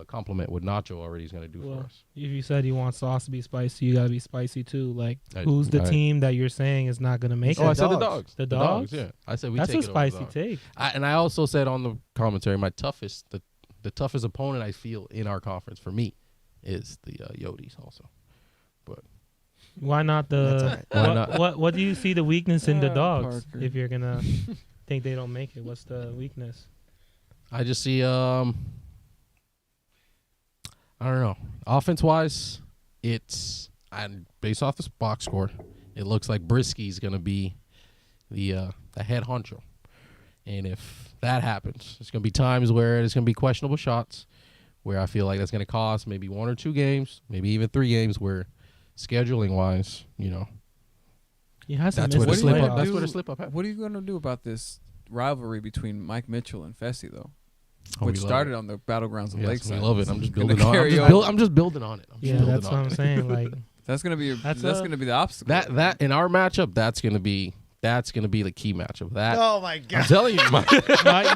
B: complement what Nacho already is gonna do for us.
E: if you said you want sauce to be spicy, you got to be spicy too. Like,
B: I-
E: who's the
B: I-
E: team that you're saying is not going to make
B: Oh, I
E: it?
B: said the
A: Dogs.
B: Dogs.
E: The Dogs?
B: Yeah, I said we
E: That's
B: take
E: a
B: it over the
E: spicy
B: Dogs.
E: take.
B: And I also said on the commentary, my toughest, the toughest opponent I feel in our conference for me is the Yodis also. But
E: Why not
A: That's all
E: the?
A: right.
B: Why not?
E: What do you see the weakness in the Dogs?
C: Parker.
E: If you're gonna think they don't make it, what's the weakness?
B: I just see I don't know. Offense wise, and based off this box score, it looks like Brisky's gonna be the head honcho. And if that happens, there's gonna be times where there's gonna be questionable shots where I feel like that's gonna cost maybe 1 or 2 games, maybe even 3 games where scheduling wise,
E: He has to
B: that's
E: miss
B: where the
E: the
B: slip up
E: playoffs.
B: that's where the slip up happens.
C: What are you going to do about this rivalry between Mike Mitchell and Fessy, though?
B: Oh,
C: Which
B: we love
C: started
B: it.
C: on the battlegrounds of
B: Yes,
C: Lakeside.
B: we love it. I'm just
C: It's gonna
B: building on.
C: carry over.
B: I'm just building on it.
E: Yeah, that's what I'm saying. Like,
C: That's going to be
E: That's
C: that's
E: a-
C: going to be the obstacle.
B: That in our matchup, that's gonna be the key matchup. That
A: Oh, my
B: I'm
A: God.
B: telling you, Mike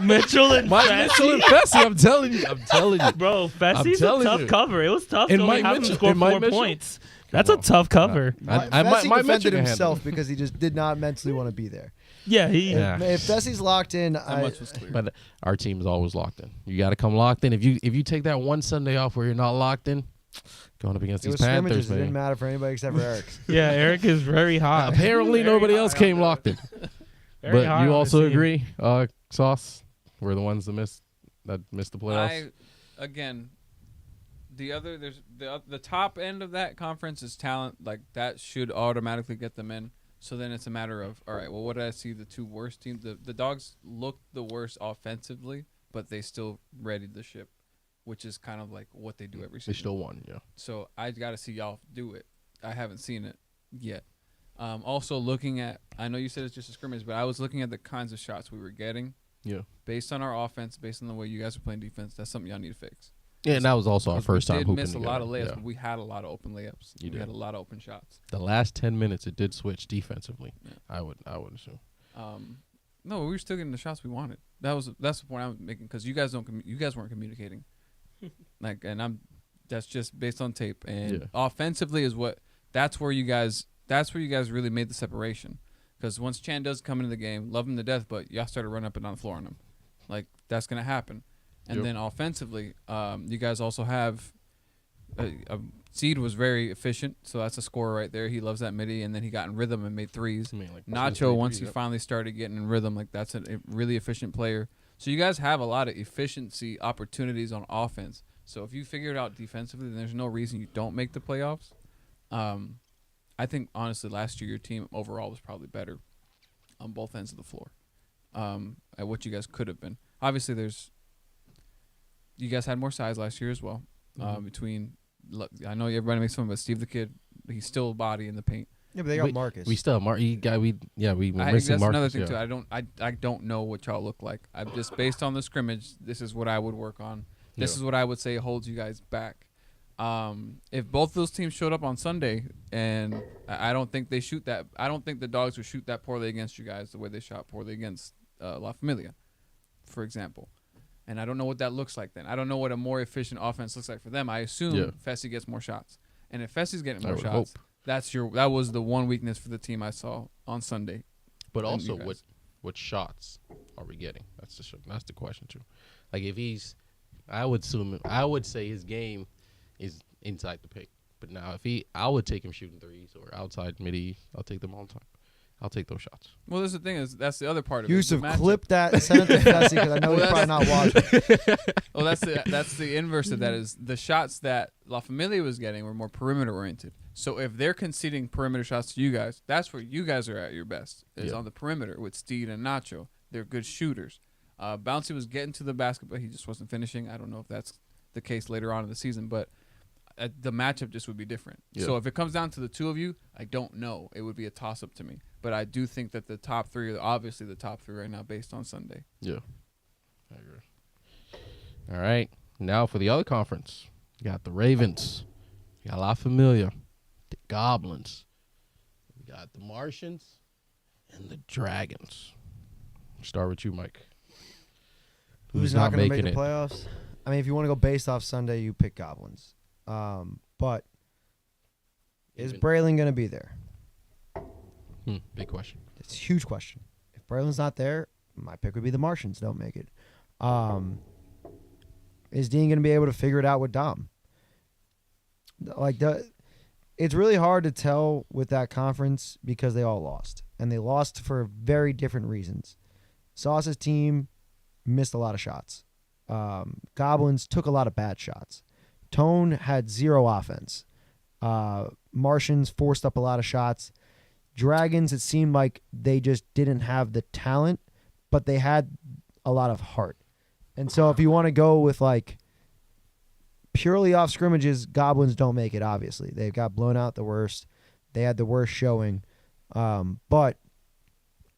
E: Mitchell and
B: Mitchell and Fessy. I'm telling you.
E: Bro, Fessy's a
B: telling
E: tough
B: you.
E: cover. It was tough
B: And
E: to only
B: Mike
E: have him
B: Mitchell-
E: score
B: and Mike
E: 4
B: Mitchell-
E: points. That's a tough cover.
A: Fessy
B: Mitchell
A: defended
B: can handle
A: himself
B: it.
A: because he just did not mentally want to be there.
E: Yeah, he.
B: Yeah.
A: If Fessy's locked in,
C: that much was clear.
B: But our team is always locked in. You got to come locked in. If you take that one Sunday off where you're not locked in, going up against
A: it was
B: these
A: scrimmages.
B: Panthers,
A: It didn't
B: man.
A: matter for anybody except for Eric.
E: Yeah, Eric is very hot.
B: Apparently,
E: Very
B: nobody
E: high
B: else
E: on
B: came
E: the-
B: locked in.
E: very
B: But
E: high
B: you
E: on
B: also
E: the team.
B: agree, Sauce, we're the ones that missed the playoffs.
C: Again, there's the top end of that conference is talent. Like that should automatically get them in. So then it's a matter of, all right, well, what did I see the 2 worst teams? The Dogs looked the worst offensively, but they still readied the ship, which is kind of like what they do every
B: They
C: season.
B: still won, yeah.
C: So I got to see y'all do it. I haven't seen it yet. Also looking at, I know you said it's just a scrimmage, but I was looking at the kinds of shots we were getting.
B: Yeah.
C: Based on our offense, based on the way you guys are playing defense, that's something y'all need to fix.
B: Yeah, and that was also our
C: Because
B: first time
C: we did
B: hooping
C: miss a lot of
B: together.
C: layups,
B: Yeah.
C: but we had a lot of open layups.
B: You
C: We
B: did.
C: had a lot of open shots.
B: The last 10 minutes, it did switch defensively.
C: Yeah.
B: I would assume.
C: No, we were still getting the shots we wanted. That's the point I'm making because you guys you guys weren't communicating. That's just based on tape. And
B: Yeah.
C: offensively that's where you guys really made the separation. Because once Chan does come into the game, love him to death, but y'all started running up and down the floor on him. Like that's gonna happen. And
B: Yep.
C: then offensively, you guys also have Seed was very efficient, so that's a scorer right there. He loves that midi, and then he got in rhythm and made threes.
B: I mean, like,
C: Nacho, once he finally started getting in rhythm, like that's a really efficient player. So you guys have a lot of efficiency opportunities on offense. So if you figure it out defensively, then there's no reason you don't make the playoffs. I think, honestly, last year your team overall was probably better on both ends of the floor at what you guys could have been. Obviously, you guys had more size last year as well. I know everybody makes fun of it, Steve the Kid. He's still a body in the paint.
A: Yeah, but they got Marcus.
B: We still Mark. We
C: That's
B: missing Marcus.
C: another thing
B: yeah.
C: too. I don't know what y'all look like. I'm just based on the scrimmage. This is what I would work on. This is what I would say holds you guys back. If both those teams showed up on Sunday, and I don't think they shoot that. I don't think the Dogs would shoot that poorly against you guys the way they shot poorly against La Familia, for example. And I don't know what that looks like then. I don't know what a more efficient offense looks like for them. I assume Fessy gets more shots. And if Fessy's getting more shots, that was the one weakness for the team I saw on Sunday.
B: But also, what shots are we getting? That's the question too. Like if I would say his game is inside the paint. But now I would take him shooting threes or outside midi. I'll take them all the time. I'll take those shots.
C: Well, this is the thing is that's the other part of
A: Yusuf,
C: it.
A: clip that and send it to Fessy because I know he's probably not watching.
C: Well, that's the inverse of that is the shots that La Familia was getting were more perimeter oriented. So if they're conceding perimeter shots to you guys, that's where you guys are at your best is on the perimeter with Steed and Nacho. They're good shooters. Bouncy was getting to the basket, but he just wasn't finishing. I don't know if that's the case later on in the season, but the matchup just would be different. Yeah. So if it comes down to the two of you, I don't know. It would be a toss-up to me. But I do think that the top three are obviously the top three right now based on Sunday.
B: Yeah. I agree. All right. Now for the other conference. You got the Ravens. You got La Familia. The Goblins. We got the Martians and the Dragons. Start with you, Mike.
A: Who's not going to make the playoffs? I mean, if you want to go based off Sunday, you pick Goblins. But is Braylon going to be there?
B: Big question.
A: It's a huge question. If Braylon's not there, my pick would be the Martians don't make it. Is Dean going to be able to figure it out with Dom? It's really hard to tell with that conference because they all lost. And they lost for very different reasons. Sauce's team missed a lot of shots. Goblins took a lot of bad shots. Tone had zero offense. Martians forced up a lot of shots. Dragons, it seemed like they just didn't have the talent, but they had a lot of heart. And so if you want to go with purely off scrimmages, Goblins don't make it, obviously. They've got blown out the worst. They had the worst showing. But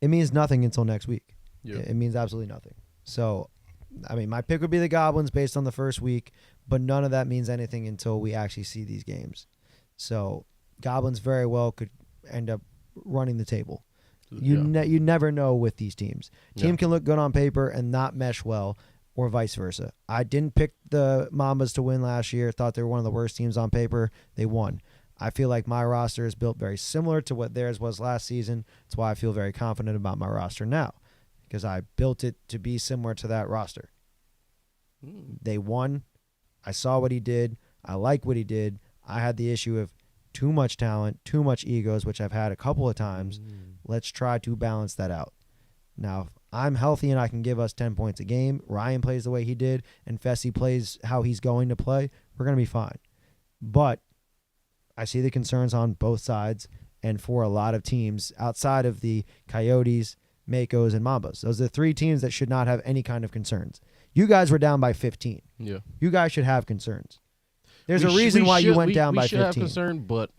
A: it means nothing until next week. Yeah. It means absolutely nothing. So, I mean, my pick would be the Goblins based on the first week, but none of that means anything until we actually see these games. So, Goblins very well could end up running the table. You never know with these teams. Team can look good on paper and not mesh well, or vice versa. I didn't pick the Mambas to win last year. Thought they were one of the worst teams on paper. They won. I feel like my roster is built very similar to what theirs was last season. That's why I feel very confident about my roster now, because I built it to be similar to that roster. They won. I saw what he did. I like what he did. I had the issue of too much talent, too much egos, which I've had a couple of times. Let's try to balance that out. Now, if I'm healthy and I can give us 10 points a game, Ryan plays the way he did, and Fessy plays how he's going to play, we're going to be fine. But I see the concerns on both sides, and for a lot of teams outside of the Coyotes, Makos, and Mambas. Those are the three teams that should not have any kind of concerns. You guys were down by 15. Yeah. You guys should have concerns. There's a reason why you went down by 15. We should have
B: concern, but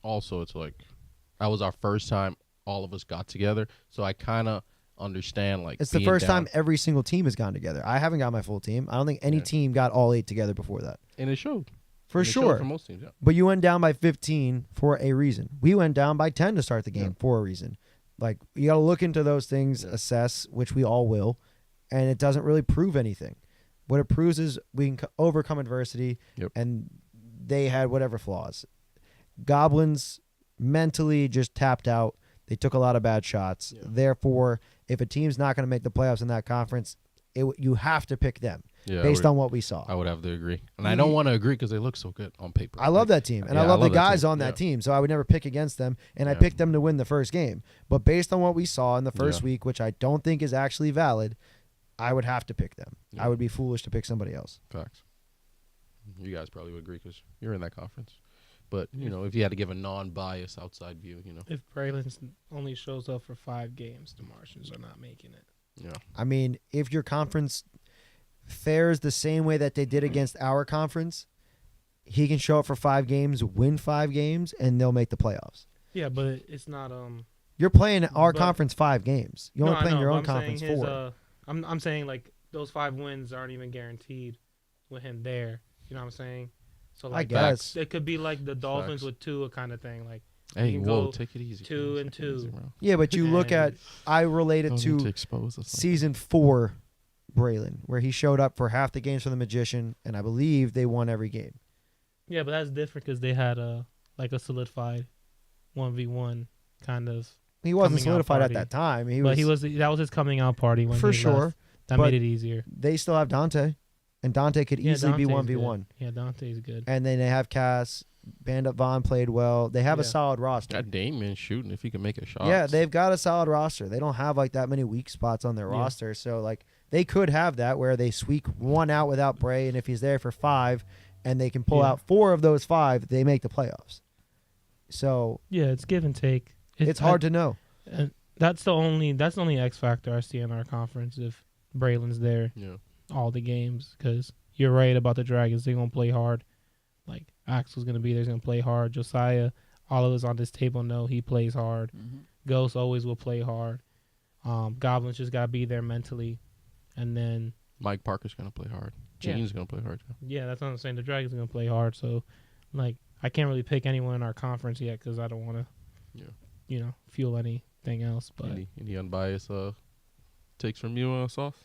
B: also it's that was our first time all of us got together, so I kind of understand
A: it's the first time every single team has gone together. I haven't got my full team. I don't think any team got all 8 together before that.
B: And it showed.
A: For sure.
B: For most teams, yeah.
A: But you went down by 15 for a reason. We went down by 10 to start the game for a reason. You got to look into those things, assess, which we all will, and it doesn't really prove anything. What it proves is we can overcome adversity, and they had whatever flaws. Goblins mentally just tapped out. They took a lot of bad shots. Yeah. Therefore, if a team's not going to make the playoffs in that conference, you have to pick them based on what we saw.
B: I would have to agree. And I don't want to agree because they look so good on paper.
A: I love that team, and I love the guys on that team, so I would never pick against them, and I picked them to win the first game. But based on what we saw in the first week, which I don't think is actually valid, I would have to pick them.
B: Yeah.
A: I would be foolish to pick somebody else.
B: Facts. You guys probably would agree because you're in that conference. But, if you had to give a non-biased outside view,
E: If Braylon only shows up for 5 games, the Martians are not making it.
B: Yeah.
A: I mean, if your conference fares the same way that they did against our conference, he can show up for 5 games, win 5 games, and they'll make the playoffs.
E: Yeah, but it's not
A: You're playing our
E: But-
A: conference 5 games. You're only
E: I
A: playing
E: know,
A: your
E: but
A: own
E: I'm
A: conference
E: saying
A: 4.
E: I'm saying like those 5 wins aren't even guaranteed with him there. You know what I'm saying? So like
A: guess.
E: it could be like the Dolphins
B: Facts.
E: with Tua kind of thing. Like
B: Hey,
E: You can
B: whoa,
E: go
B: take it easy.
E: 2 and
B: Take it easy,
E: 2.
B: bro.
A: Yeah, but you look at,
E: And-
A: I relate it
B: Don't need to
A: to
B: expose us.
A: season 4 Braylon, where he showed up for half the games for the Magician, and I believe they won every game.
E: Yeah, but that's different because they had a solidified 1v1 kind of.
A: He wasn't
E: Coming out
A: solidified at
E: party.
A: that time.
E: That was his coming out party when
A: for
E: he
A: sure.
E: left. That
A: but-
E: made it easier.
A: They still have Dante, and Dante could easily be
E: Dante's
A: 1v1.
E: good. Yeah, Dante's good.
A: And then they have Cass. Bandit Vaughn played well. They have a
E: Yeah.
A: solid roster.
B: Got Damien shooting if he can make a shot.
A: Yeah, they've got a solid roster. They don't have like that many weak spots on their
E: Yeah.
A: roster. So like they could have that where they squeak one out without Bray, and if he's there for 5 and they can pull
E: Yeah.
A: out 4 of those 5, they make the playoffs. So
E: Yeah, it's give and take.
A: it's hard to know.
E: And that's the only X factor I see in our conference if Braylon's there
B: Yeah.
E: all the games because you're right about the Dragons. They're gonna play hard. Like Axel's gonna be there. He's gonna play hard. Josiah, all of us on this table know he plays hard. Ghost always will play hard. Goblins just gotta be there mentally, and then
B: Mike Parker's going to play hard.
E: Yeah.
B: Gene's going to play hard. Too.
E: yeah, that's what I'm saying. The Dragons are gonna play hard. So, like, I can't really pick anyone in our conference yet because I don't want to,
B: Yeah.
E: fuel anything else. But
B: Any unbiased takes from you, Sauce?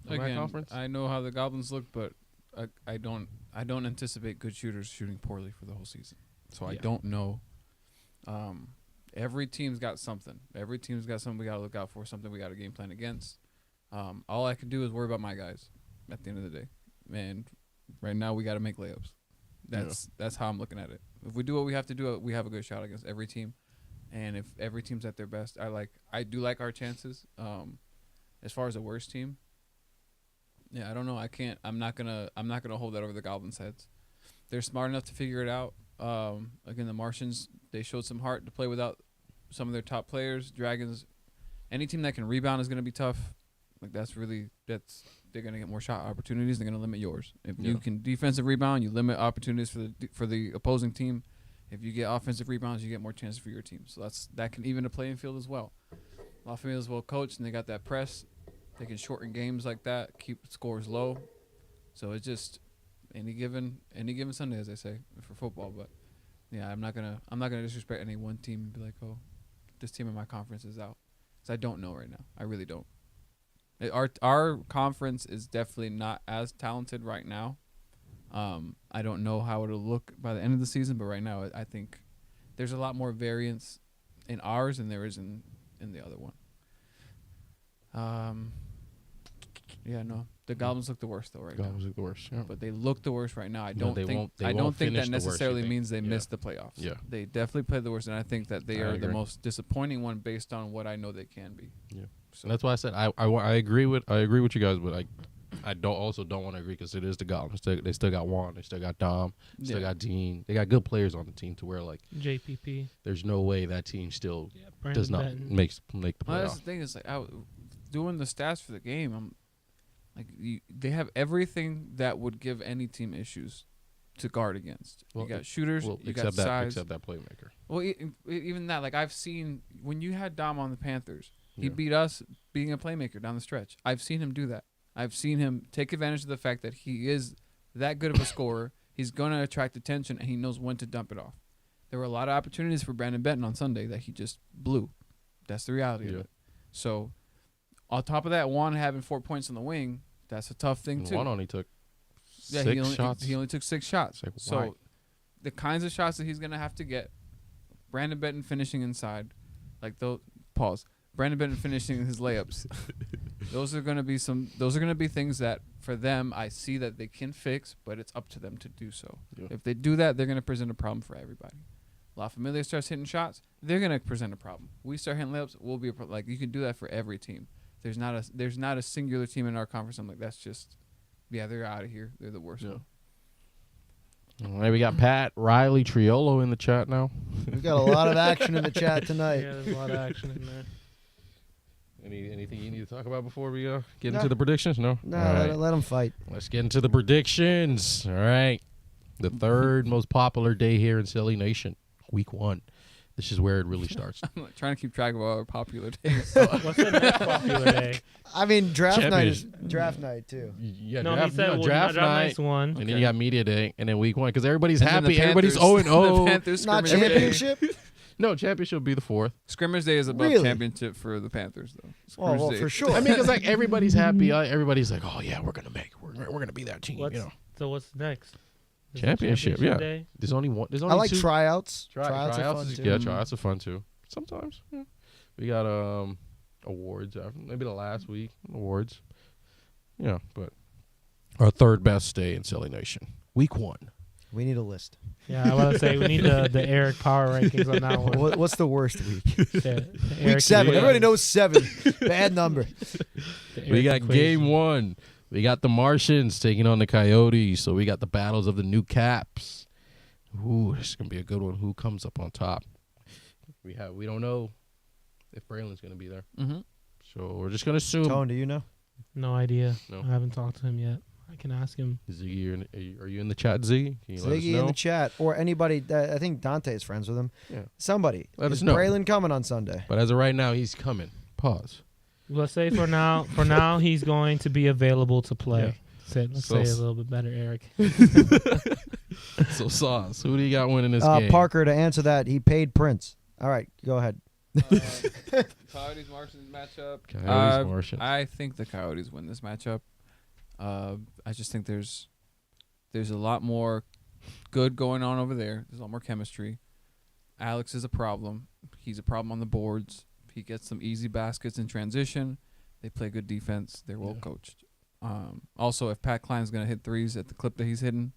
B: On that
C: Again,
B: conference?
C: I know how the Goblins look, but I don't anticipate good shooters shooting poorly for the whole season. So I
E: Yeah.
C: don't know. Every team's got something. Every team's got something we got to look out for, something we got to game plan against. All I can do is worry about my guys at the end of the day. And right now we got to make layups. That's how I'm looking at it. If we do what we have to do, we have a good shot against every team. And if every team's at their best, I do like our chances. As far as the worst team, yeah, I don't know. I'm not gonna hold that over the Goblins' heads. They're smart enough to figure it out. Again, the Martians, they showed some heart to play without some of their top players. Dragons, any team that can rebound is gonna be tough. Like they're gonna get more shot opportunities. They're gonna limit yours. If you can defensive rebound, you limit opportunities for the opposing team. If you get offensive rebounds, you get more chances for your team. So that can even the playing field as well. Lafayette is well coached, and they got that press. They can shorten games like that, keep scores low. So it's just any given Sunday, as they say, for football. But yeah, I'm not gonna disrespect any one team and be like, oh, this team in my conference is out, because I don't know right now. I really don't. Our conference is definitely not as talented right now. I don't know how it'll look by the end of the season, but right now I think there's a lot more variance in ours than there is in the other one. Yeah, no, the Goblins look the worst though right now.
B: Goblins look the worst. Yeah.
C: But they look the worst right now. I
B: No,
C: don't
B: they
C: think
B: won't- they
C: I
B: won't
C: don't think
B: finish
C: that
B: the worst, you
C: necessarily
B: think?
C: means they
B: Yeah.
C: missed the playoffs.
B: Yeah.
C: They definitely played the worst, and I think that they
B: I
C: are the
B: agree.
C: most disappointing one based on what I know they can be.
B: Yeah.
C: So
B: And that's why I said I agree with you guys, but I don't want to agree because it is the Goblins. They still got Juan, they still got Dom, still got Dean. They got good players on the team to where like
E: JPP,
B: there's no way that team still
E: Brandon
B: does not
E: Benton.
B: make the
C: Well, that's
B: playoffs.
C: the thing is like doing the stats for the game. I'm like they have everything that would give any team issues to guard against.
B: Well,
C: you got shooters, you got size.
B: except that playmaker.
C: Well, even that, like I've seen when you had Dom on the Panthers, he
B: Yeah.
C: beat us being a playmaker down the stretch. I've seen him do that. I've seen him take advantage of the fact that he is that good of a scorer. He's going to attract attention, and he knows when to dump it off. There were a lot of opportunities for Brandon Benton on Sunday that he just blew. That's the reality of it. So, on top of that, Juan having 4 points on the wing, that's a tough thing,
B: And
C: too.
B: Juan only took
C: Yeah,
B: six shots.
C: He only took 6 shots.
B: It's like,
C: So
B: why?
C: the kinds of shots that he's going to have to get, Brandon Benton finishing inside, like those Brandon Benton finishing his layups. Those are going to be things that for them I see that they can fix, but it's up to them to do so.
B: Yeah.
C: If they do that, they're going to present a problem for everybody. La Familia starts hitting shots, they're going to present a problem. We start hitting layups, we'll be like you can do that for every team. there's not a singular team in our conference. I'm like, that's just, yeah, they're out of here. They're the worst one.
B: All right, we got Pat Riley Triolo in the chat now.
A: We've got a lot of action in the chat tonight.
E: Yeah, there's a lot of action in there.
B: Anything you need to talk about before we get
A: No.
B: into the predictions? No?
A: No,
B: All right.
A: let them fight.
B: Let's get into the predictions. All right. The third most popular day here in Silly Nation, week 1. This is where it really starts.
C: I'm like trying to keep track of all our popular days.
E: What's the next popular day?
A: I mean, draft night is
B: Champions.
A: draft night too.
B: Yeah,
E: No, he said
B: draft night.
E: night's one.
B: And then you got media day, and then week 1, because everybody's
C: And then
B: happy.
C: the
B: Everybody's
C: Panthers-
B: 0-0.
C: The Panthers
A: Not
C: scrimmage day.
A: championship.
B: No, championship will be the 4th.
C: Scrimmage day is above
A: Really?
C: championship for the Panthers, though.
A: Oh,
C: Scrimmage
A: well,
C: day.
A: for sure.
B: I mean, because like everybody's happy. Everybody's like, oh yeah, we're gonna be that team.
E: What's,
B: You know,
E: So what's next? Is it
B: Championship, yeah.
E: day?
B: there's only one. There's
A: I
B: only
A: like
B: 2.
A: tryouts. Tryouts are fun
B: is,
A: too.
B: yeah, tryouts are fun too. Sometimes, yeah. We got awards after maybe the last week awards. Yeah, but our third best day in Silly Nation, week 1.
A: We need a list.
E: Yeah, I was about to say we need the Eric power rankings on that one.
A: What's the worst week?
E: The
A: Week
E: Eric
A: 7.
E: equation.
A: Everybody knows 7. Bad number.
E: The
B: We
E: Eric
B: got
E: equation.
B: game 1. We got the Martians taking on the Coyotes. So we got the battles of the new caps. Ooh, this is gonna be a good one. Who comes up on top? We don't know if Braylon's gonna be there.
C: Mm-hmm.
B: So we're just gonna assume.
A: Tone, do you know?
E: No idea.
B: No.
E: I haven't talked to him yet. I can ask him.
B: Ziggy, are you in the chat, Z? Can you let us
A: Ziggy
B: know?
A: in the chat, or anybody. I think Dante is friends with him.
B: Yeah.
A: Somebody.
B: Let
A: Is
B: us know.
A: Braylon coming on Sunday?
B: But as of right now, he's coming. Pause.
E: Let's say for now he's going to be available to play. Let's
B: So-
E: say it a little bit better, Eric.
B: So Sauce, who do you got winning this game?
A: Parker, to answer that, he paid Prince. All right, go ahead.
C: Coyotes Martians matchup.
B: Coyotes, Martians.
C: I think the Coyotes win this matchup. I just think there's a lot more good going on over there. There's a lot more chemistry. Alex is a problem. He's a problem on the boards. He gets some easy baskets in transition. They play good defense. They're well coached. Also, if Pat Klein's going to hit threes at the clip that he's hitting,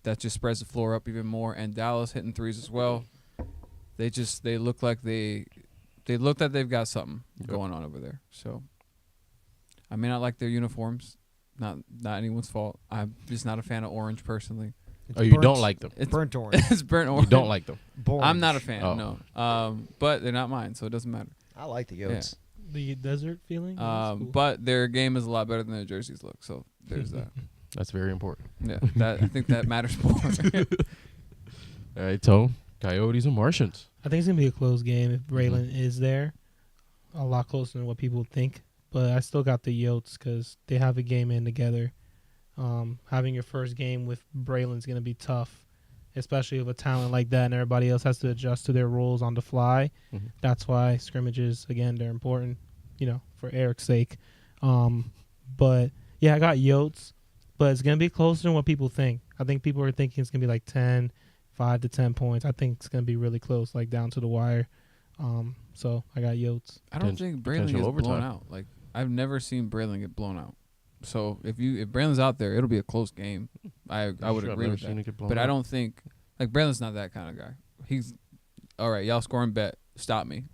C: that just spreads the floor up even more. And Dallas hitting threes as well. They look like they look that they've got something going on over there. So I may not like their uniforms. Not anyone's fault. I'm just not a fan of orange personally.
A: It's
B: Oh, you
A: burnt-
B: don't like them.
C: It's
A: burnt orange.
C: it's burnt
B: You
C: orange.
B: don't like them.
A: Boring.
C: I'm not a fan.
B: Oh.
C: No. But they're not mine, so it doesn't matter.
A: I like the Yotes.
E: The desert feeling. That's cool.
C: But their game is a lot better than their jerseys look. So there's that.
B: That's very important.
C: Yeah, I think that matters more.
B: All right, Tone. Coyotes and Martians.
E: I think it's gonna be a close game if Braylon is there. A lot closer than what people think, but I still got the Yotes because they have a game in together. Having your first game with Braylon's gonna be tough, especially with a talent like that, and everybody else has to adjust to their roles on the fly.
B: Mhm.
E: That's why scrimmages again they're important, for Eric's sake. But yeah, I got Yotes, but it's gonna be closer than what people think. I think people are thinking it's gonna be like 5 to 10 points. I think it's going to be really close, like down to the wire. So I got Yotes.
C: I don't
B: Potent-
C: think Braylon
B: potential
C: gets blown
B: overtime.
C: out. Like I've never seen Braylon get blown out. So if Braylon's out there, it'll be a close game. I would
B: Sure, I've
C: agree
B: never
C: with
B: seen
C: that.
B: it get blown
C: But I
B: out.
C: don't think Braylon's not that kind of guy. He's all right. Y'all scoring bet. Stop me.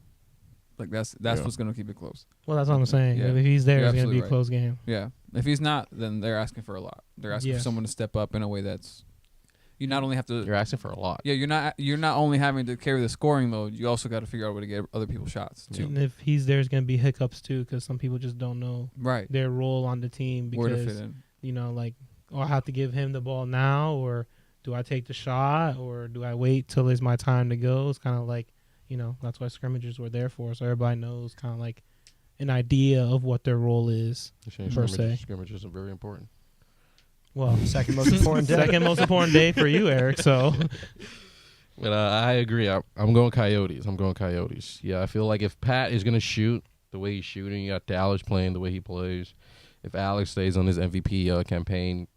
C: Like that's
B: Yeah.
C: what's gonna keep it close.
E: Well, that's what I'm saying.
C: Yeah.
E: If he's there,
C: You're
E: it's going to be a
C: absolutely
E: close game.
C: Yeah. If he's not, then they're asking for a lot. They're asking
E: Yeah.
C: for someone to step up in a way that's. You not only have to.
B: You're asking for a lot.
C: Yeah, you're not only having to carry the scoring load. You also got to figure out a way to get other people's shots too.
E: And if he's there, it's going to be hiccups too because some people just don't know
C: Right.
E: their role on the team
C: Where to fit
E: because,
C: in.
E: I have to give him the ball now or do I take the shot or do I wait till it's my time to go? It's kind of like, that's why scrimmages were there for. So everybody knows kind of like an idea of what their role is. Per se.
B: Scrimmages are very important.
E: Well,
A: Second most important day.
E: second most important day for you, Eric. So
B: But I agree. I'm going Coyotes. Yeah, I feel like if Pat is going to shoot the way he's shooting, you got Dallas playing the way he plays. If Alex stays on his MVP campaign,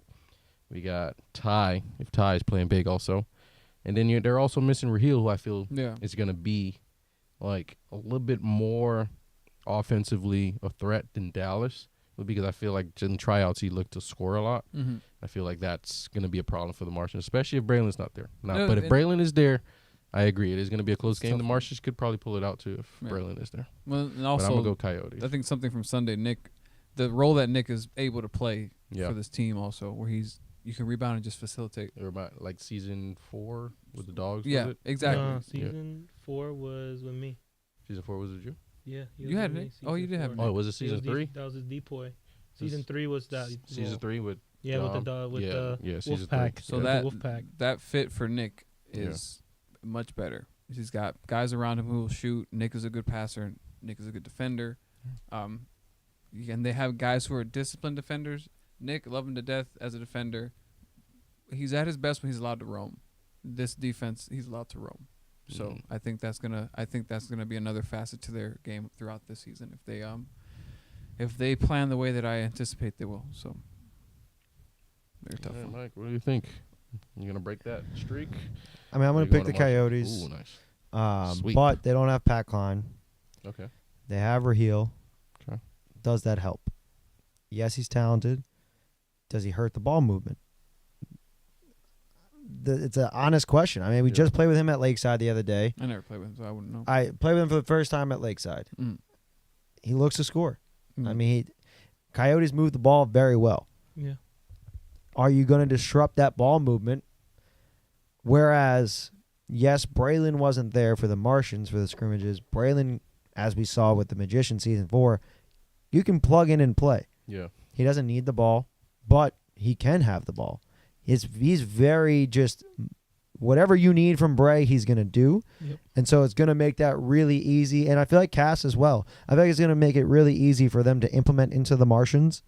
B: we got Ty. If Ty is playing big also. And then they're also missing Raheel, who I feel
C: Yeah.
B: is going to be like a little bit more offensively a threat than Dallas. Because I feel like in tryouts he looked to score a lot.
C: Mm-hmm.
B: I feel like that's going to be a problem for the Martians, especially if Braylon's not there.
C: No,
B: But if
C: and-
B: Braylon is there, I agree. It is going to be a close
C: It's
B: game.
C: tough
B: The
C: one.
B: Marshes could probably pull it out too if
C: Yeah.
B: Braylon is there.
C: Well, and
B: But I'm
C: also,
B: gonna go Coyotes.
C: I think something from Sunday, Nick, the role that Nick is able to play
B: Yeah.
C: for this team also, where you can rebound and just facilitate.
B: They were about like season 4 with the Dogs.
C: Yeah,
B: Was it?
C: exactly.
E: Season 4 was with me.
B: Season 4 was it you?
E: Yeah. he
C: You
E: was
C: had
E: with me,
C: Nick? Oh, you
E: season
C: did have
E: four.
B: Oh, was it
E: He was
B: season 3?
E: That was his depoy. Season 3 was that.
B: Season 3 with
E: Yeah, with the dog, with the
B: season
E: Wolfpack.
B: 3.
C: So
E: Yeah,
C: that
E: the Wolfpack.
C: that fit for Nick is much better. He's got guys around him who will shoot. Nick is a good passer. Nick is a good defender. And they have guys who are disciplined defenders. Nick, love him to death as a defender. He's at his best when he's allowed to roam. This defense, he's allowed to roam. So I think that's gonna be another facet to their game throughout this season if they plan the way that I anticipate they will. So very tough
B: All right,
C: one.
B: Mike, what do you think? You gonna break that streak?
A: I mean, I'm
B: Or
A: going
B: you
A: to pick
B: going
A: the
B: Marshes?
A: Coyotes.
B: Ooh, nice. Sweet.
A: But they don't have Pat Klein.
B: Okay.
A: They have Raheel.
B: Okay.
A: Does that help? Yes, he's talented. Does he hurt the ball movement? It's an honest question. I mean, we
B: Yeah.
A: just played with him at Lakeside the other day.
C: I never played with him, so I wouldn't know.
A: I played with him for the first time at Lakeside.
C: Mm.
A: He looks to score.
C: Mm.
A: I mean, Coyotes move the ball very well.
E: Yeah.
A: Are you going to disrupt that ball movement? Whereas, yes, Braylon wasn't there for the Martians for the scrimmages. Braylon, as we saw with the Magician season 4, you can plug in and play.
B: Yeah.
A: He doesn't need the ball, but he can have the ball. He's very just whatever you need from Bray, he's going to do.
E: Yep.
A: And so it's going to make that really easy. And I feel like Cass as well. I think it's going to make it really easy for them to implement into the Martians.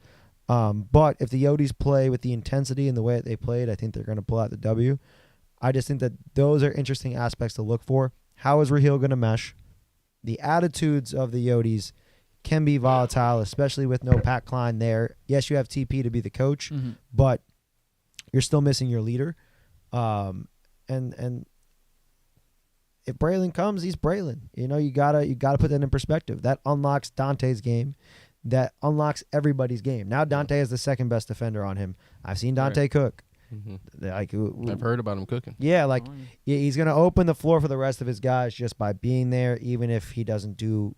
A: But if the Yotes play with the intensity and the way that they played, I think they're going to pull out the W. I just think that those are interesting aspects to look for. How is Raheel going to mesh? The attitudes of the Yotes can be volatile, especially with no Pat Klein there. Yes, you have TP to be the coach,
C: Mhm.
A: but you're still missing your leader. And if Braylon comes, he's Braylon. You know, you gotta put that in perspective. That unlocks Dante's game. That unlocks everybody's game. Now Dante is the second best defender on him. I've seen Dante cook. Like
B: I've heard about him cooking.
A: yeah, like
C: Oh,
A: he's gonna open the floor for the rest of his guys just by being there, even if he doesn't do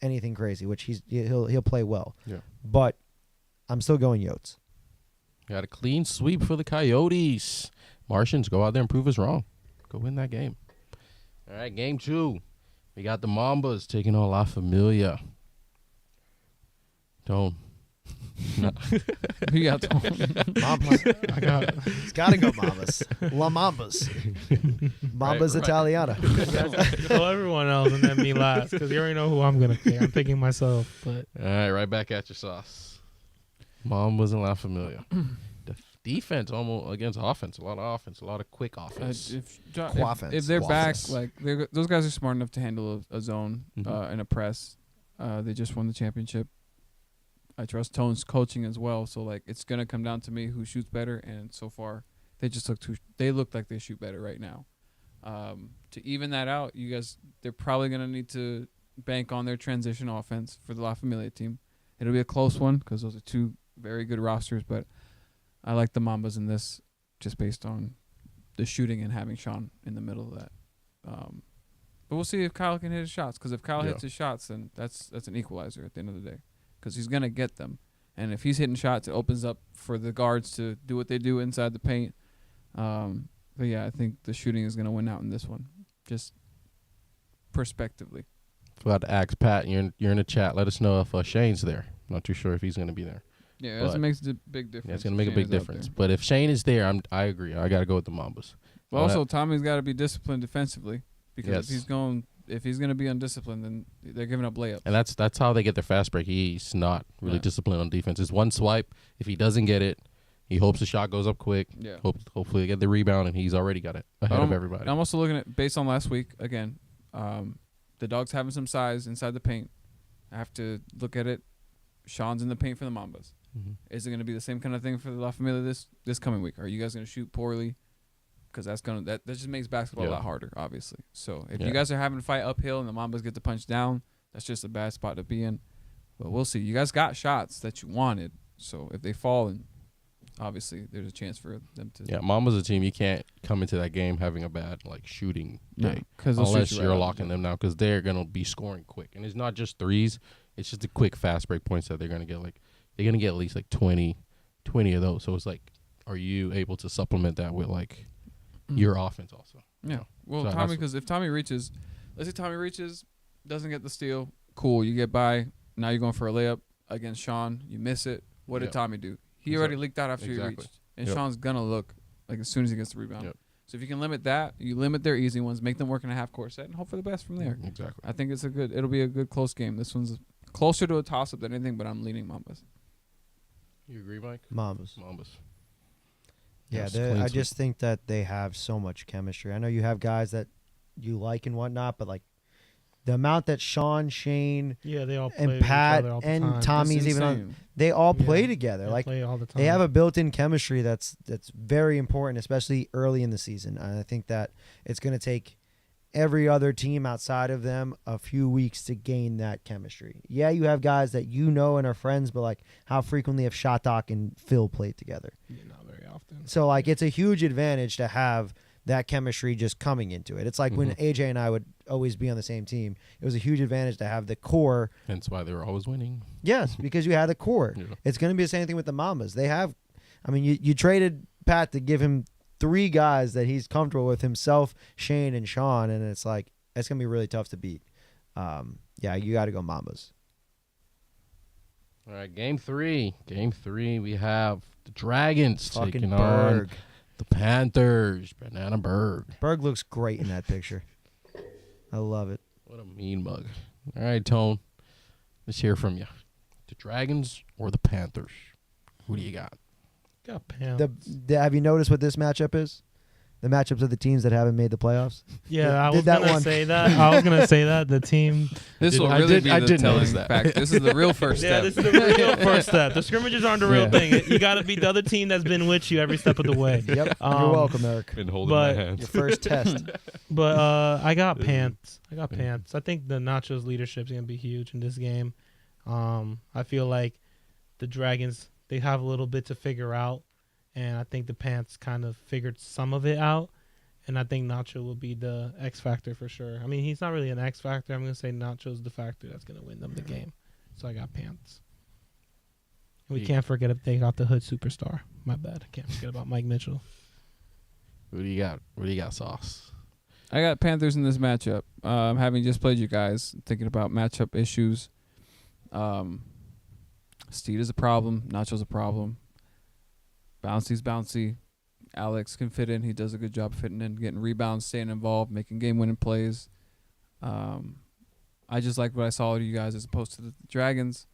A: anything crazy, which he'll play well.
B: Yeah.
A: But I'm still going Yotes.
B: Got a clean sweep for the Coyotes. Martians, go out there and prove us wrong. Go win that game. All right, game 2. We got the Mambas taking on La Familia. Don't.
C: You got the
A: Mambas.
E: I got.
A: It's gotta go Mambas. La Mambas. Mambas
B: Right.
A: Italiana.
E: Tell everyone else and then me last because you already know who I'm gonna pick. I'm picking myself, but
B: All right, right back at your sauce. Mambas and La Familia. Defense almost against offense. A lot of offense. A lot of quick offense.
C: if they're back,
B: Quaffense.
C: like those guys are smart enough to handle a zone
B: Mhm.
C: and a press. They just won the championship. I trust Tone's coaching as well, so like it's gonna come down to me who shoots better. And so far, they just look like they shoot better right now. To even that out, you guys, they're probably gonna need to bank on their transition offense for the La Familia team. It'll be a close one because those are two very good rosters, but I like the Mambas in this just based on the shooting and having Sean in the middle of that. But we'll see if Kyle can hit his shots, because if Kyle hits his shots, then that's an equalizer at the end of the day, because he's going to get them. And if he's hitting shots, it opens up for the guards to do what they do inside the paint. But yeah, I think the shooting is going to win out in this one, just prospectively.
B: Forgot to ask Pat. You're in the chat. Let us know if Shane's there. Not too sure if he's going to be there.
C: Yeah,
B: But-
C: that makes a big difference.
B: Yeah, it's going
C: if
B: to make a
C: Shane
B: big
C: is out
B: difference.
C: there.
B: But if Shane is there, I agree. I got to go with the Mambas.
C: But
B: Well,
C: also, Tommy's got to be disciplined defensively, because
B: Yes.
C: if he's going to be undisciplined, then they're giving up layups.
B: And that's how they get their fast break. He's not really
C: Yeah.
B: disciplined on defense. It's one swipe. If he doesn't get it, he hopes the shot goes up quick.
C: Yeah.
B: Hopefully they get the rebound, and he's already got it ahead of everybody.
C: I'm also looking at, based on last week, again, the Dogs having some size inside the paint. I have to look at it. Sean's in the paint for the Mambas.
B: Mhm.
C: Is it going to be the same kind of thing for the La Familia this coming week? Are you guys going to shoot poorly? Because that just makes basketball a
B: Yeah.
C: lot harder, obviously. So if
B: Yeah.
C: you guys are having to fight uphill and the Mambas get to punch down, that's just a bad spot to be in. But we'll see. You guys got shots that you wanted. So if they fall, and obviously there's a chance for them to.
B: Yeah, Mamba's a team you can't come into that game having a bad like shooting day
C: because
B: unless you're locking them down because they're gonna be scoring quick, and it's not just threes. It's just the quick fast break points that they're gonna get. Like they're gonna get at least like 20 of those. So it's like, are you able to supplement that with like your offense also?
C: Yeah. Well,
B: So
C: Tommy, because if Tommy reaches, let's say Tommy reaches, doesn't get the steal, cool, you get by. Now you're going for a layup against Sean. You miss it. What did Tommy do? He already leaked out after he reached. And Sean's going to look like as soon as he gets the rebound.
B: Yep.
C: So if you can limit that, you limit their easy ones, make them work in a half-court set, and hope for the best from there.
B: Exactly.
C: I think it'll be a good close game. This one's closer to a toss-up than anything, but I'm leaning Mambas.
B: You agree, Mike?
A: Mambas. Yeah,
B: Yes,
A: I just think that they have so much chemistry. I know you have guys that you like and whatnot, but like the amount that Sean, Shane,
E: they all play
A: and
E: with each
A: Pat
E: other all the
A: and
E: time.
A: Tommy's even on, they all play together.
E: They
A: Like
E: play all the time.
A: they have a built-in chemistry that's very important, especially early in the season. And I think that it's going to take every other team outside of them a few weeks to gain that chemistry. Yeah, you have guys that you know and are friends, but like how frequently have Shot Doc and Phil played together?
E: Not very often.
A: So like it's a huge advantage to have that chemistry just coming into it. It's like when AJ and I would always be on the same team. It was a huge advantage to have the core.
B: Hence why they were always winning.
A: Yes, because you had the core.
B: Yeah.
A: It's going to be the same thing with the Mambas. They have, I mean, you traded Pat to give him 3 guys that he's comfortable with, himself, Shane, and Sean, and it's like it's going to be really tough to beat. Yeah, you got to go Mambas.
B: All right, game 3. We have the Dragons
A: Fucking
B: taking
A: Berg.
B: on the Panthers. Banana Berg.
A: Berg looks great in that picture. I love it.
B: What a mean mug. All right, Tone. Let's hear from you. The Dragons or the Panthers? Who do you got?
E: Got Pants.
A: Have you noticed what this matchup is? The matchups of the teams that haven't made the playoffs.
E: Yeah, I
A: Did
E: was
A: that
E: gonna
A: one.
E: say that. I was gonna say that the team.
C: This will
B: I
C: really
B: did-
C: be
B: I
C: the
B: did
C: telling
B: notice that.
C: fact. This is the real first
E: Yeah,
C: step.
E: this is the real first step. The scrimmages aren't the real thing. You got to beat the other team that's been with you every step of the way.
A: Yep. You're welcome, Eric.
B: Been holding
E: But-
B: my hands.
A: Your first test.
E: But I got Pants. I think the Nachos leadership is gonna be huge in this game. I feel like the Dragons, they have a little bit to figure out, and I think the Pants kind of figured some of it out. And I think Nacho will be the X factor for sure. I mean, he's not really an X factor. I'm gonna say Nacho's the factor that's gonna win them the game. So I got Pants. And we can't forget if they got the hood superstar. My bad. I can't forget about Mike Mitchell.
B: Who do you got? What do you got, Sauce?
C: I got Panthers in this matchup. Having just played you guys, thinking about matchup issues. Steed is a problem. Nacho's a problem. Bouncy's bouncy. Alex can fit in. He does a good job fitting in, getting rebounds, staying involved, making game-winning plays. I just like what I saw of you guys as opposed to the Dragons.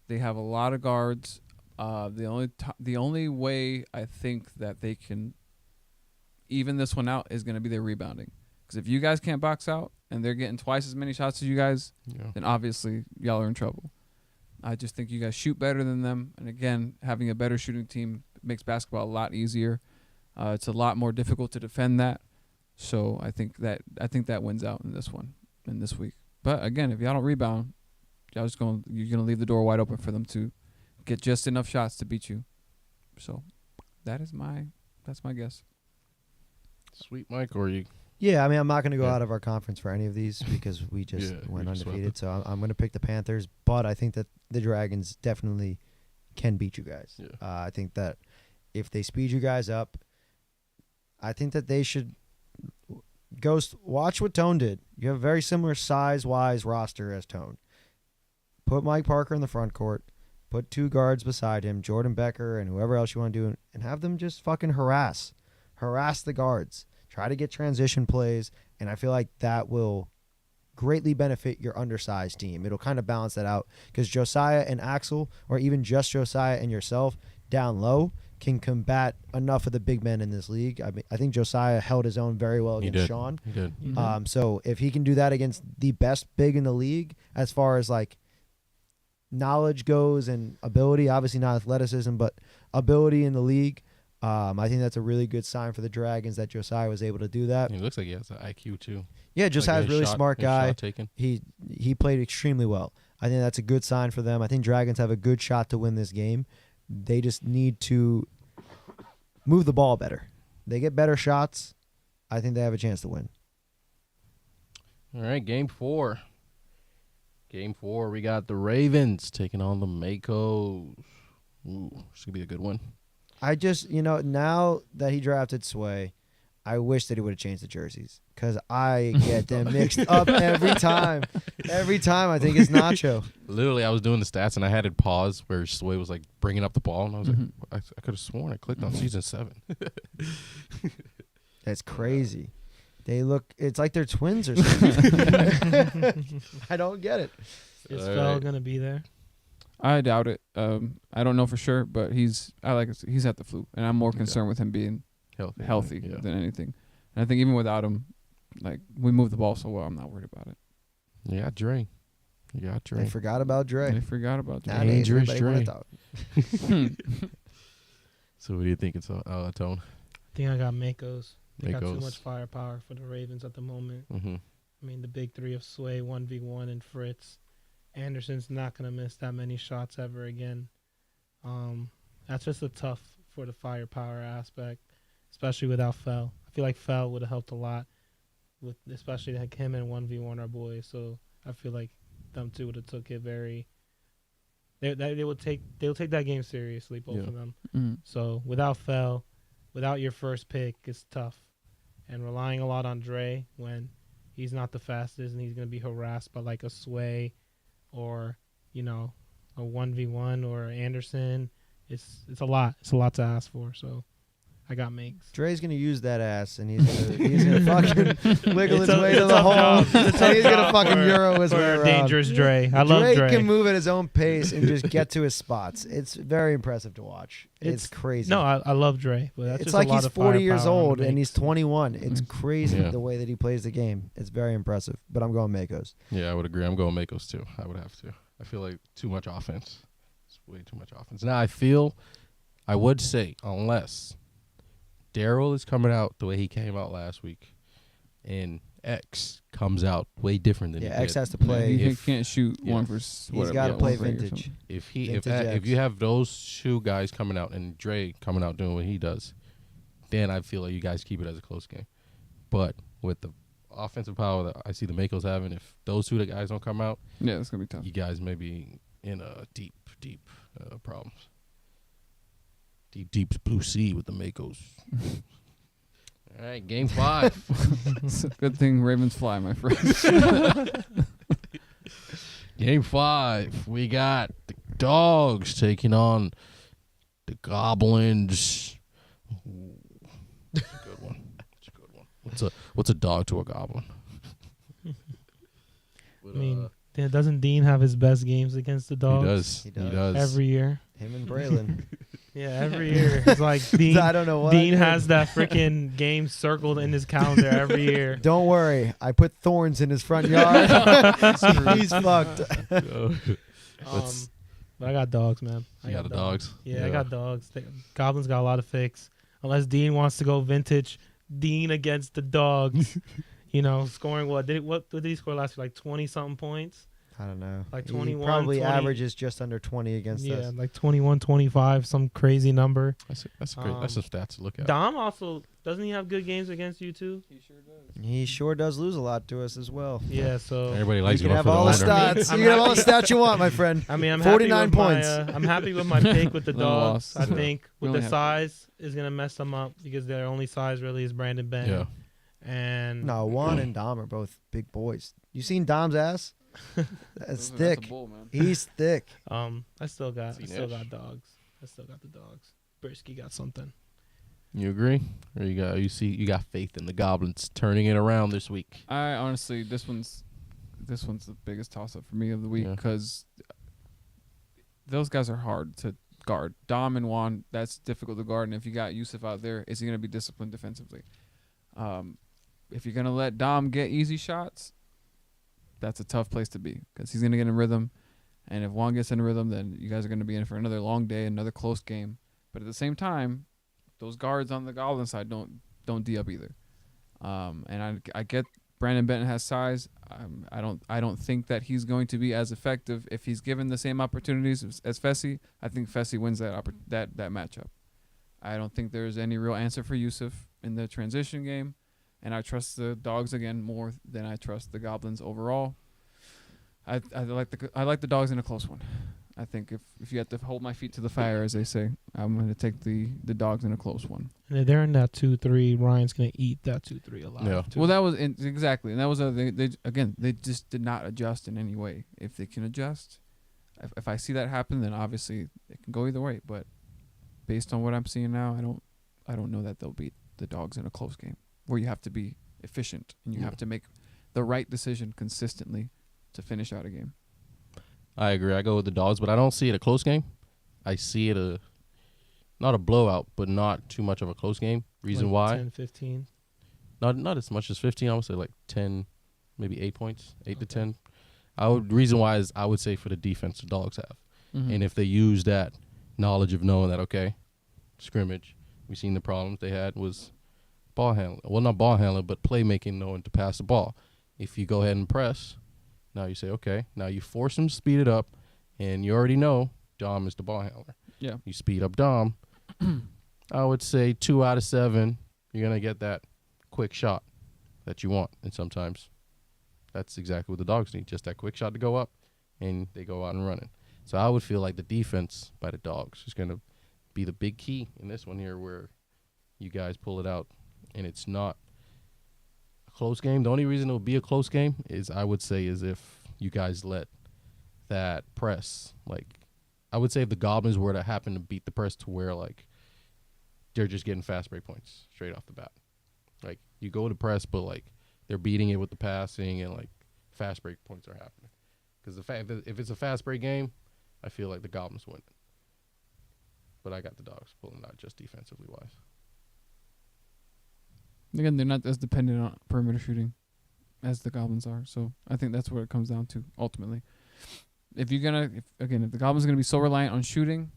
C: They have a lot of guards. The only way I think that they can even this one out is going to be their rebounding. Because if you guys can't box out and they're getting twice as many shots as you guys, then obviously y'all are in trouble. I just think you guys shoot better than them. And again, having a better shooting team makes basketball a lot easier. It's a lot more difficult to defend that. So I think that wins out in this one, in this week. But again, if y'all don't rebound, you're gonna leave the door wide open for them to get just enough shots to beat you. So that's my guess.
B: Sweet Mike, or you?
A: Yeah, I mean, I'm not going to go out of our conference for any of these because we just went
B: we just
A: undefeated. So I'm going to pick the Panthers, but I think that the Dragons definitely can beat you guys.
B: Yeah.
A: I think that if they speed you guys up, I think that they should watch what Tone did. You have a very similar size-wise roster as Tone. Put Mike Parker in the front court. Put 2 guards beside him, Jordan Becker and whoever else you want to do, and have them just fucking harass the guards. Try to get transition plays, and I feel like that will greatly benefit your undersized team. It'll kind of balance that out because Josiah and Axel, or even just Josiah and yourself down low, can combat enough of the big men in this league. I mean, I think Josiah held his own very well against Sean.
B: He did.
A: So if he can do that against the best big in the league, as far as like knowledge goes and ability, obviously not athleticism, but ability in the league, I think that's a really good sign for the Dragons that Josiah was able to do that.
B: He looks like he has an IQ too.
A: Yeah, Josiah's
B: Like
A: really
B: his
A: smart guy.
B: shot taken.
A: He played extremely well. I think that's a good sign for them. I think Dragons have a good shot to win this game. They just need to move the ball better. They get better shots. I think they have a chance to win.
B: All right, game 4. Game 4, we got the Ravens taking on the Makos. Ooh, this could be a good one.
A: I just, now that he drafted Sway, I wish that he would have changed the jerseys because I get them mixed up every time. Every time I think it's Nacho.
B: Literally, I was doing the stats, and I had it pause where Sway was, like, bringing up the ball, and I was like, I could have sworn I clicked on season 7.
A: That's crazy. They look, it's like they're twins or something. I don't get it.
E: Is
B: All
E: Fell
B: right.
E: gonna be there?
C: I doubt it. I don't know for sure, but he's at the flu, and I'm more concerned with him being healthy
B: Yeah.
C: than anything. And I think even without him, like we move the ball so well, I'm not worried about it.
B: You got Dre.
A: They forgot about Dre.
C: They forgot about that.
A: Nowadays,
B: Dangerous
A: everybody
B: Dre.
A: wanna talk.
B: So what do you think it's Tone?
E: I think I got Makos. They got too
B: Makos.
E: much firepower for the Ravens at the moment.
B: Mm-hmm.
E: I mean, the big three of Sway, 1v1, and Fritz. Anderson's not going to miss that many shots ever again. That's just a tough for the firepower aspect, especially without Fell. I feel like Fell would have helped a lot, with especially like him and 1v1 are boys. So I feel like them two would have took it very. They'll take that game seriously, both of them.
C: Mhm.
E: So without Fell, without your first pick, it's tough. And relying a lot on Dre when he's not the fastest and he's going to be harassed by like a Sway or, a 1v1 or Anderson. It's a lot. It's a lot to ask for. So I got Makes.
A: Dre's gonna use that ass, and he's gonna fucking wiggle his
E: It's a-
A: way
E: it's
A: to
E: a
A: the
E: tough
A: hole,
E: job. It's a
A: and
E: tough
A: he's gonna
E: job
A: fucking
E: for-
A: euro his
E: for
A: way
E: a
A: around.
E: dangerous Dre. I love Dre.
A: can move at his own pace and just get to his spots. It's very impressive to watch. It's crazy.
E: No, I love Dre, but that's
A: it's
E: just
A: like
E: a lot
A: he's
E: of
A: 40 years
E: firepower on
A: old and
E: Makes.
A: he's 21. It's crazy
B: Yeah.
A: the way that he plays the game. It's very impressive. But I'm going Makos.
B: Yeah, I would agree. I'm going Makos too. I would have to. I feel like too much offense. It's way too much offense. Now I would say, unless Daryl is coming out the way he came out last week, and X comes out way different than
A: Yeah,
B: he
A: X
B: did.
A: has to play.
C: He
B: if-
C: can't shoot
B: yeah.
C: one for
A: He's
C: whatever.
A: got to
C: yeah,
A: play
C: 1 for 8 or
A: vintage.
C: something.
B: If
A: Vintage
B: you
A: X.
B: have those two guys coming out and Dre coming out doing what he does, then I feel like you guys keep it as a close game. But with the offensive power that I see the Makos having, if those two guys don't come out,
C: Yeah, it's gonna be tough.
B: you guys may be in a deep problems. Deep blue sea with the Makos. All right, game 5.
C: It's a good thing Ravens fly, my friend.
B: Game 5. We got the Dogs taking on the Goblins. Ooh, that's a good one. That's a good one. What's a dog to a goblin? But,
E: I mean, doesn't Dean have his best games against the Dogs?
A: He
B: He
A: does.
B: does.
E: Every year.
A: Him and Braylon.
E: Yeah, every year. It's like Dean.
A: I don't know what.
E: Dean has that freaking game circled in his calendar every year.
A: Don't worry. I put thorns in his front yard. He's fucked.
E: But I got Dogs, man.
B: You got the Dogs?
E: Yeah, I got Dogs. Goblins got a lot of fix. Unless Dean wants to go vintage, Dean against the Dogs. Scoring what did he score last year? Like 20-something points?
A: I don't know.
E: Like
A: He
E: 21,
A: probably
E: 20.
A: averages just under 20 against
E: Yeah,
A: us.
E: like 21, 25, some crazy number.
B: That's great. That's some stats to look at.
E: Dom also, doesn't he have good games against you too?
A: He sure does lose a lot to us as well.
E: Yeah, so.
B: Everybody
A: You
B: likes
A: can
B: going
A: have
B: for the
A: all the
B: owner.
A: stats.
E: I'm
A: You can have all the
E: happy-
A: stats you want, my friend.
E: I mean, I'm
A: 49
E: happy with
A: points.
E: I'm happy with my pick with the
C: Little
E: Dogs.
C: loss.
E: I think
C: We
E: with
C: only
E: the
C: have-
E: size is gonna mess them up because their only size really is Brandon Ben.
B: Yeah.
E: And
A: No, Juan and Dom are both big boys. You seen Dom's ass? That's thick. He's thick.
E: I still got
B: Seen
E: Dogs.
B: Ish.
E: I still got the Dogs. Brisky got something.
B: You agree? Or you got faith in the Goblins turning it around this week?
C: I honestly, this one's the biggest toss up for me of the week
B: Yeah.
C: because those guys are hard to guard. Dom and Juan, that's difficult to guard. And if you got Yusuf out there, is he going to be disciplined defensively? If you're going to let Dom get easy shots, that's a tough place to be because he's going to get in rhythm. And if Juan gets in rhythm, then you guys are going to be in for another long day, another close game. But at the same time, those guards on the Goblin side don't D up either. And I get Brandon Benton has size. I don't think that he's going to be as effective if he's given the same opportunities as Fessy. I think Fessy wins that matchup. I don't think there's any real answer for Yusuf in the transition game, and I trust the Dogs again more than I trust the Goblins overall. I like the Dogs in a close one. I think if you have to hold my feet to the fire, as they say, I'm going to take the Dogs in a close one.
E: And if they're in that 2-3, Ryan's going to eat that 2-3 alive.
B: Yeah.
E: too.
C: Well, that was exactly, and that was they just did not adjust in any way. If they can adjust, if I see that happen, then obviously it can go either way. But based on what I'm seeing now, I don't know that they'll beat the Dogs in a close game where you have to be efficient and you have to make the right decision consistently to finish out a game.
B: I agree. I go with the Dogs, but I don't see it a close game. I see it not a blowout, but not too much of a close game. Reason
E: Like
B: why?
E: 10, 15.
B: Not as much as 15. I would say like 10, maybe 8 points, 8 to 10. Reason why is I would say for the defense the Dogs have.
C: Mm-hmm.
B: And if they use that knowledge of knowing that, okay, scrimmage, we've seen the problems they had was ball handling. Well, not ball handling, but playmaking, knowing to pass the ball. If you go ahead and press, now you say, okay, now you force them to speed it up, and you already know Dom is the ball handler.
C: Yeah.
B: You speed up Dom. I would say 2 out of 7, you're going to get that quick shot that you want. And sometimes that's exactly what the Dogs need, just that quick shot to go up, and they go out and run it. So I would feel like the defense by the Dogs is going to be the big key in this one here where you guys pull it out, and it's not a close game. The only reason it will be a close game is I would say is if you guys let that press, like I would say if the Goblins were to happen to beat the press to where like they're just getting fast break points straight off the bat. Like you go to press, but like they're beating it with the passing and like fast break points are happening. Because the fact that if it's a fast break game, I feel like the Goblins win it. But I got the Dogs pulling out just defensively wise.
C: Again, they're not as dependent on perimeter shooting as the Goblins are. So I think that's what it comes down to ultimately. If the Goblins are gonna be so reliant on shooting,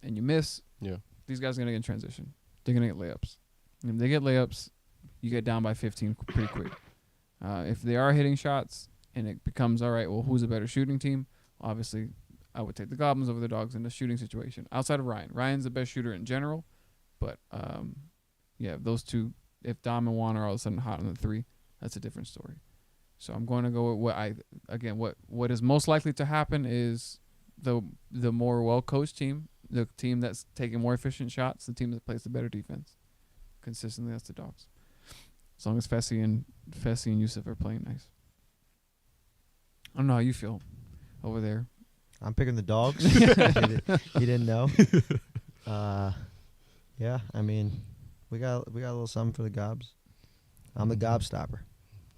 C: and you miss,
B: Yeah.
C: these guys are gonna get in transition. They're gonna get layups. And if they get layups, you get down by 15 pretty quick. If they are hitting shots and it becomes all right, well, who's a better shooting team? Obviously, I would take the Goblins over the Dogs in the shooting situation. Outside of Ryan, Ryan's the best shooter in general, but those two. If Dom and Juan are all of a sudden hot on the 3, that's a different story. So I'm going to go with what is most likely to happen is the more well coached team, the team that's taking more efficient shots, the team that plays the better defense consistently. That's the Dogs. As long as Fessy and Yusuf are playing nice. I don't know how you feel over there.
A: I'm picking the Dogs. You didn't know. Yeah, I mean, we got a little something for the Gobs. I'm the Gobstopper.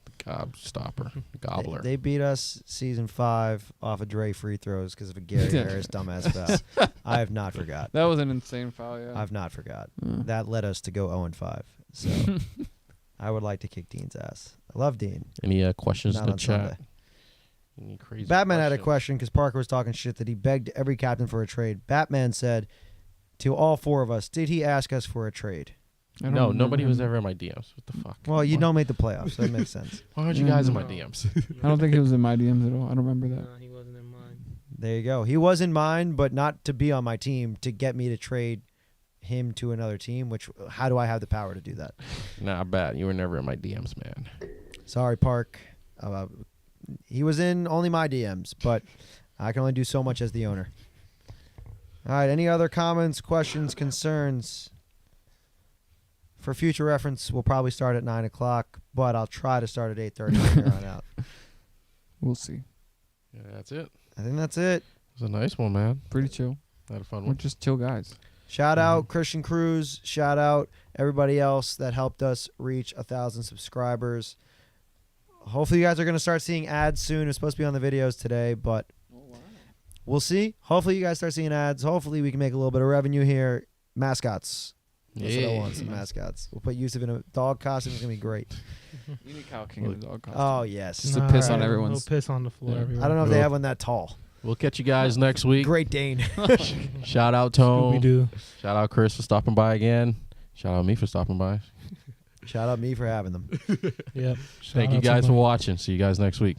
B: The Gob stopper. The gobbler.
A: They beat us season 5 off of Dre free throws because of a Gary Harris dumbass foul. I have not forgot.
C: That was an insane foul, yeah.
A: I've not forgot. That led us to go 0-5. So I would like to kick Dean's ass. I love Dean.
B: Any questions
A: Not
B: in the
A: on
B: chat?
A: Sunday.
B: Any crazy
A: Batman had a
B: questions?
A: question because Parker was talking shit that he begged every captain for a trade. Batman said to all 4 of us, did he ask us for a trade?
C: I don't
B: No, nobody
C: remember
B: was
C: him.
B: ever in my DMs. What the fuck?
A: Well, you
B: Why-
A: don't make the playoffs, so that makes sense.
B: Why aren't you guys in my
E: No.
B: DMs?
C: I don't think he was in my DMs at all. I don't remember that.
E: No, he wasn't in mine.
A: There you go. He was in mine, but not to be on my team, to get me to trade him to another team, which how do I have the power to do that?
B: Nah, bad. You were never in my DMs, man.
A: Sorry, Park. He was in only my DMs, but I can only do so much as the owner. All right, any other comments, questions, concerns? For future reference, we'll probably start at 9 o'clock, but I'll try to start at 8:30 from here on out.
C: We'll see.
B: Yeah, that's it.
A: I think that's it.
B: It was a nice one, man.
C: Pretty chill.
B: Had a fun
C: We're
B: one.
C: just chill guys.
A: Shout out Christian Cruz. Shout out everybody else that helped us reach 1,000 subscribers. Hopefully you guys are going to start seeing ads soon. It's supposed to be on the videos today, but we'll see. Hopefully you guys start seeing ads. Hopefully we can make a little bit of revenue here. Mascots. That's what I want, some mascots. We'll put Yusuf in a dog costume. It's going to be great.
C: You need Kyle King in the dog costume.
A: Oh, yes.
C: Just to piss on everyone's-
E: No piss on the floor.
B: Yeah.
E: Everywhere.
A: I don't know if they have one that tall.
B: We'll catch you guys next week.
A: Great Dane.
B: Shout out
E: We
B: Tone.
E: do.
B: Shout out Chris for stopping by again. Shout out me for stopping by.
A: Shout out me for having them.
E: Yep.
B: Thank you guys for watching. See you guys next week.